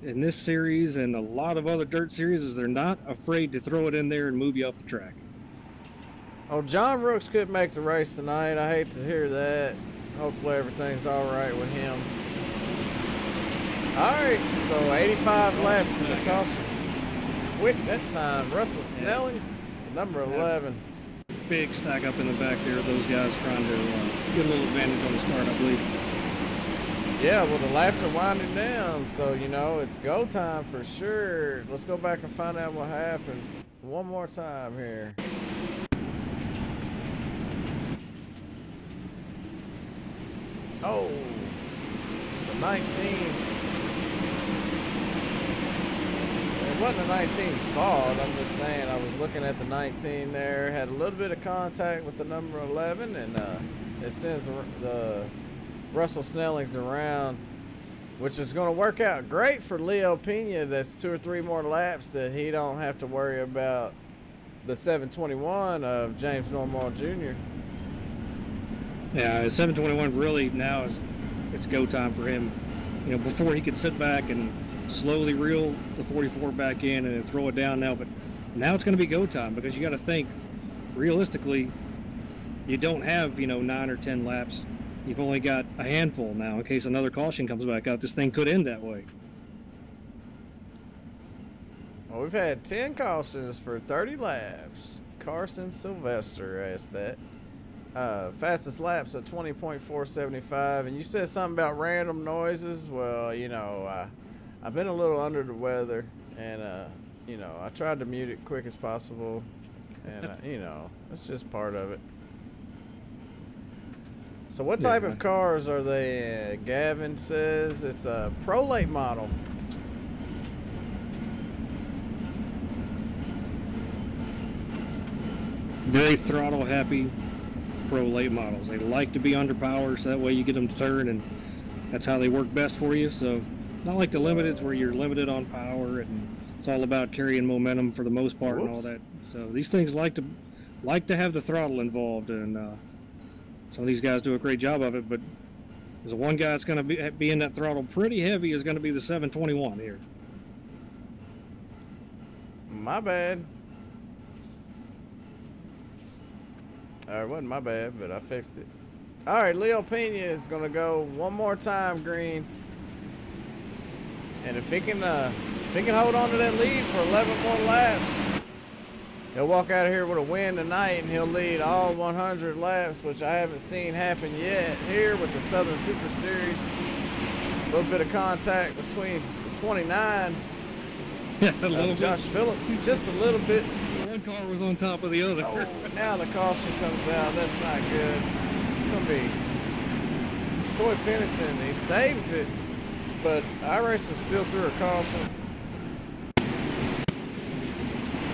in this series and a lot of other dirt series is they're not afraid to throw it in there and move you up the track. Oh, John Rooks couldn't make the race tonight. I hate to hear that. Hopefully everything's all right with him. All right, so 85 laps in the cautions. Quick that time. Russell Snelling's number 11. Big stack up in the back there. Those guys trying to get a little advantage on the start, I believe. Yeah, well, the laps are winding down, so, you know, it's go time for sure. Let's go back and find out what happened one more time here. Oh, the 19. It wasn't the 19's fault. I'm just saying I was looking at the 19 there, had a little bit of contact with the number 11, and it sends the Russell Snellings around, which is going to work out great for Leo Pina. That's 2 or 3 more laps that he don't have to worry about the 721 of James Normoyle Jr. Yeah, 721 really now it's go time for him. You know, before he could sit back and slowly reel the 44 back in and throw it down now, but now it's going to be go time, because you got to think realistically, you don't have, you know, 9 or 10 laps. You've only got a handful now in case another caution comes back out. This thing could end that way. Well, we've had 10 cautions for 30 laps. Carson Sylvester asked that. Fastest laps at 20.475. And you said something about random noises. Well, you know, I've been a little under the weather, and you know, I tried to mute it quick as possible, and you know, it's just part of it. So what type of cars are they? Gavin says it's a Pro Late model. Very throttle happy Pro Late models. They like to be under power, so that way you get them to turn, and that's how they work best for you. So not like the Limiteds where you're limited on power and it's all about carrying momentum for the most part. And all that. So these things like to have the throttle involved, and some of these guys do a great job of it. But there's one guy that's going to be in that throttle pretty heavy is going to be the 721 here. My bad. It wasn't my bad, but I fixed it. All right, Leo Pina is going to go one more time green. And if he can hold on to that lead for 11 more laps, he'll walk out of here with a win tonight, and he'll lead all 100 laps, which I haven't seen happen yet here with the Southern Super Series. A little bit of contact between the 29 of Josh Phillips, just a little bit. One car was on top of the other. Oh, now the caution comes out. That's not good. It's going to be Coy Pennington. He saves it, but iRacing still threw a caution.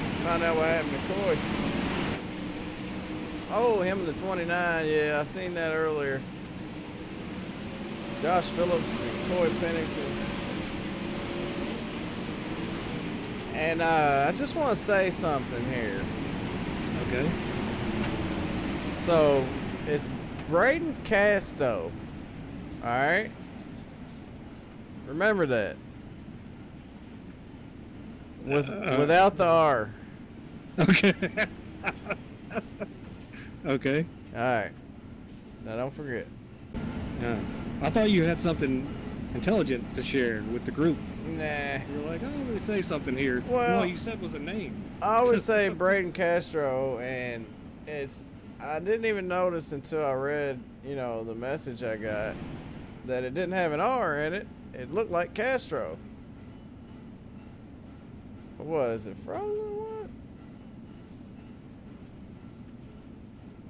Let's find out what happened to Coy. Oh, him and the 29. Yeah, I seen that earlier. Josh Phillips and Coy Pennington. And I just want to say something here. Okay. So, it's Braden Casto. All right? Remember that. Without the R. Okay. Okay. All right. Now, don't forget. Yeah. I thought you had something intelligent to share with the group. Nah. You're like, oh, let me say something here. Well, no, you said was a name. I always say Braden Castro, and I didn't even notice until I read, you know, the message I got that it didn't have an R in it. It looked like Castro. What is it, frozen or what?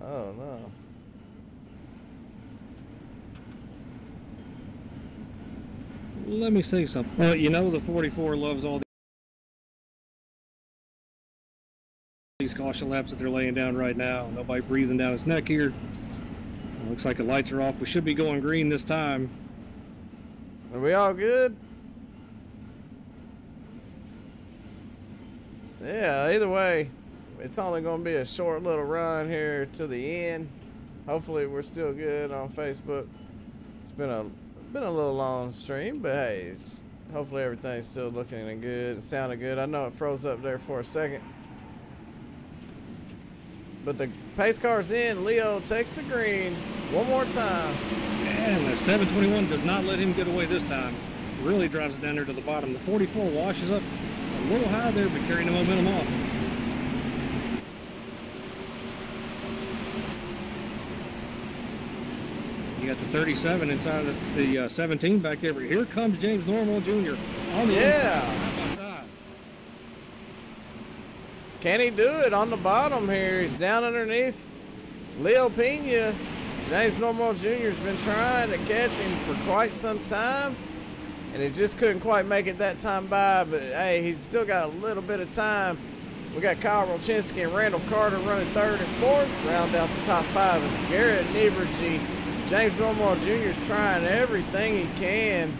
Oh no. Let me say something. Well, you know the 44 loves all these caution laps that they're laying down right now. Nobody breathing down his neck here. Looks like the lights are off. We should be going green this time. Are we all good? Yeah, either way, it's only going to be a short little run here to the end. Hopefully we're still good on Facebook. It's been a little long stream, but hey, hopefully everything's still looking good. It sounded good. I know it froze up there for a second. But the pace car's in. Leo takes the green one more time. And the 721 does not let him get away this time. Really drives it down there to the bottom. The 44 washes up a little high there, but carrying the momentum off. You got the 37 inside of the 17 back there. But here comes James Normoyle Jr. on the inside, side by side. Can he do it on the bottom here? He's down underneath Leo Pina. James Normoyle Jr. has been trying to catch him for quite some time, and he just couldn't quite make it that time by, but hey, he's still got a little bit of time. We got Kyle Rolchinski and Randall Carter running third and fourth. Round out the top five is Garrett Niebruegge. James Normoyle Jr. is trying everything he can.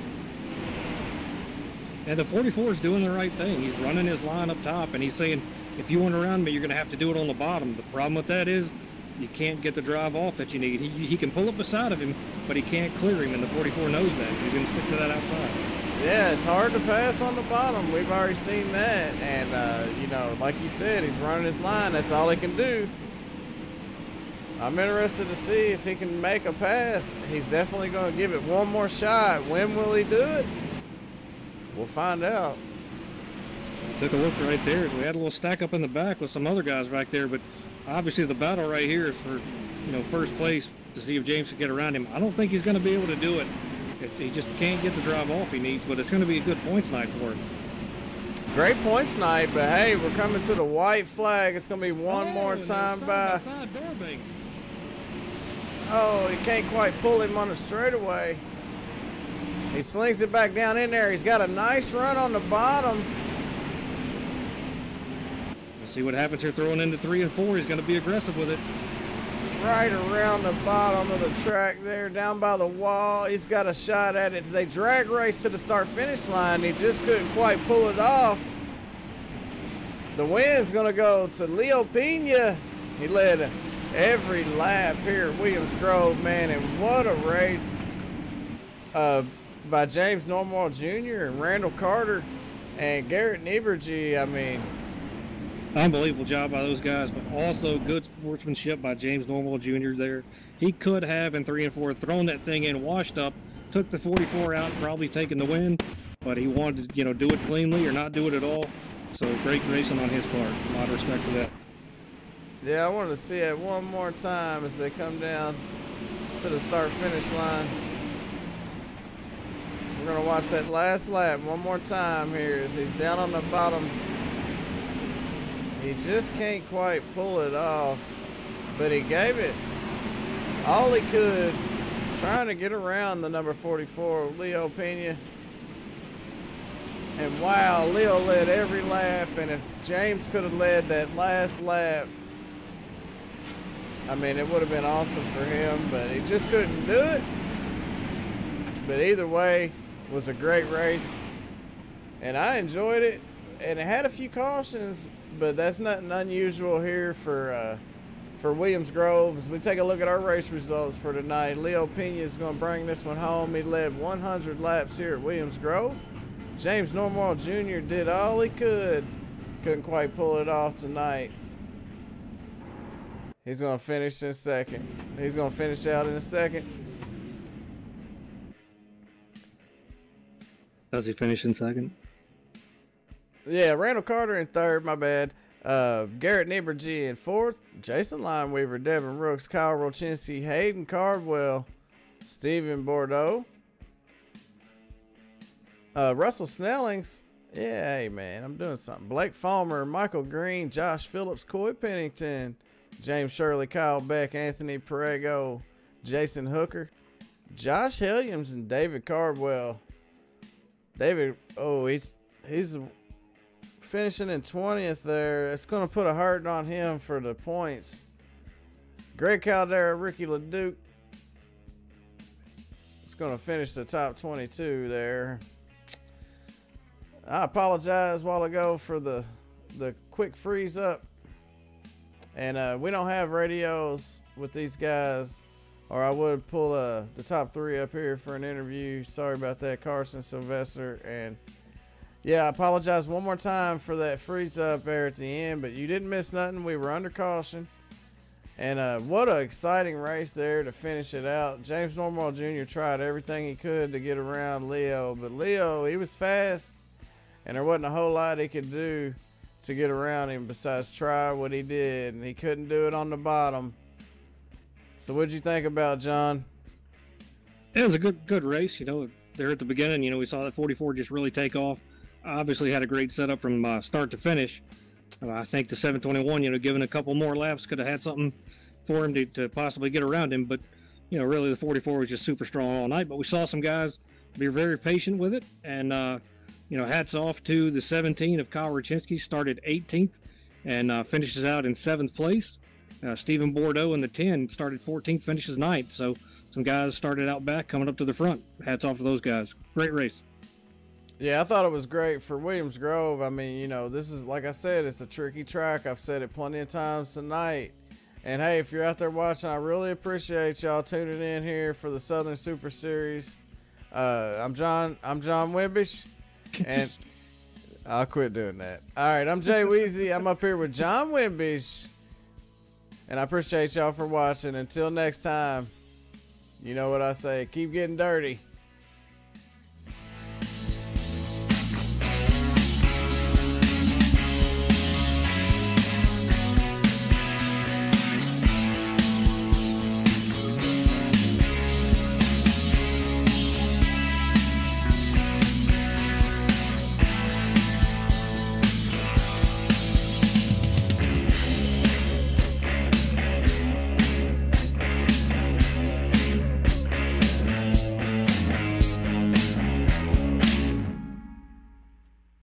And the 44 is doing the right thing. He's running his line up top, and he's saying, if you want around me, you're going to have to do it on the bottom. The problem with that is you can't get the drive off that you need. He can pull up beside of him, but he can't clear him, and the 44 knows that, so he's going to stick to that outside. Yeah, it's hard to pass on the bottom. We've already seen that. And, you know, like you said, he's running his line. That's all he can do. I'm interested to see if he can make a pass. He's definitely going to give it one more shot. When will he do it? We'll find out. Took a look right there as we had a little stack up in the back with some other guys back there, but obviously the battle right here is for, you know, first place to see if James can get around him. I don't think he's going to be able to do it. He just can't get the drive off he needs, but it's going to be a good points night for him. Great points night, but hey, we're coming to the white flag. It's going to be one more time by. Oh, he can't quite pull him on the straightaway. He slings it back down in there. He's got a nice run on the bottom. We'll see what happens here throwing into 3 and 4. He's going to be aggressive with it. Right around the bottom of the track there, down by the wall. He's got a shot at it. They drag race to the start-finish line. He just couldn't quite pull it off. The win's going to go to Leo Pina. He led every lap here at Williams Grove, man, and what a race by James Normoyle Jr. and Randall Carter and Garrett Niebruegge. I mean, unbelievable job by those guys, but also good sportsmanship by James Normoyle Jr. there. He could have in 3 and 4 thrown that thing in, washed up, took the 44 out, probably taken the win, but he wanted to, you know, do it cleanly or not do it at all. So great racing on his part. A lot of respect for that. Yeah, I wanted to see it one more time as they come down to the start-finish line. We're going to watch that last lap one more time here as he's down on the bottom. He just can't quite pull it off, but he gave it all he could, trying to get around the number 44, Leo Pina. And wow, Leo led every lap, and if James could have led that last lap, I mean, it would have been awesome for him, but he just couldn't do it. But either way, it was a great race, and I enjoyed it, and it had a few cautions, but that's nothing unusual here for Williams Grove. As we take a look at our race results for tonight, Leo Pina is going to bring this one home. He led 100 laps here at Williams Grove. James Normoyle Jr. did all he could. Couldn't quite pull it off tonight. He's going to finish in second. He's going to finish out in a second. Does he finish in second? Yeah, Randall Carter in third, my bad. Garrett Niebruegge in fourth. Jason Lineweaver, Devin Rooks, Kyle Rolchinski, Hayden Cardwell, Steven Bourdeau. Russell Snellings. Yeah, hey, man, I'm doing something. Blake Follmer, Michael Green, Josh Phillips, Coy Pennington, James Shirley, Kyle Beck, Anthony Perego, Jason Hooker, Josh Helliams, and David Cardwell. David, oh, he's finishing in 20th there. It's going to put a hurting on him for the points. Greg Caldera, Ricky LeDuc. It's going to finish the top 22 there. I apologize a while ago for the quick freeze up. And we don't have radios with these guys, or I would pull the top 3 up here for an interview. Sorry about that, Carson, Sylvester, and yeah, I apologize one more time for that freeze up there at the end, but you didn't miss nothing. We were under caution. And what an exciting race there to finish it out. James Normoyle Jr. tried everything he could to get around Leo, but Leo, he was fast, and there wasn't a whole lot he could do to get around him besides try what he did, and he couldn't do it on the bottom. So what'd you think about, John? It was a good race. You know, there at the beginning, you know, we saw that 44 just really take off. Obviously had a great setup from start to finish. I think the 721, you know, given a couple more laps, could have had something for him to possibly get around him. But, you know, really the 44 was just super strong all night. But we saw some guys be very patient with it. And, you know, hats off to the 17 of Kyle Rachinski, started 18th and finishes out in 7th place. Steven Bourdeau in the 10 started 14th, finishes 9th. So some guys started out back, coming up to the front. Hats off to those guys. Great race. Yeah, I thought it was great for Williams Grove. I mean, you know, this is, like I said, it's a tricky track. I've said it plenty of times tonight. And, hey, if you're out there watching, I really appreciate y'all tuning in here for the Southern Super Series. I'm John Wimbish, and I'll quit doing that. All right, I'm Jay Weezy. I'm up here with John Wimbish, and I appreciate y'all for watching. Until next time, you know what I say, keep getting dirty.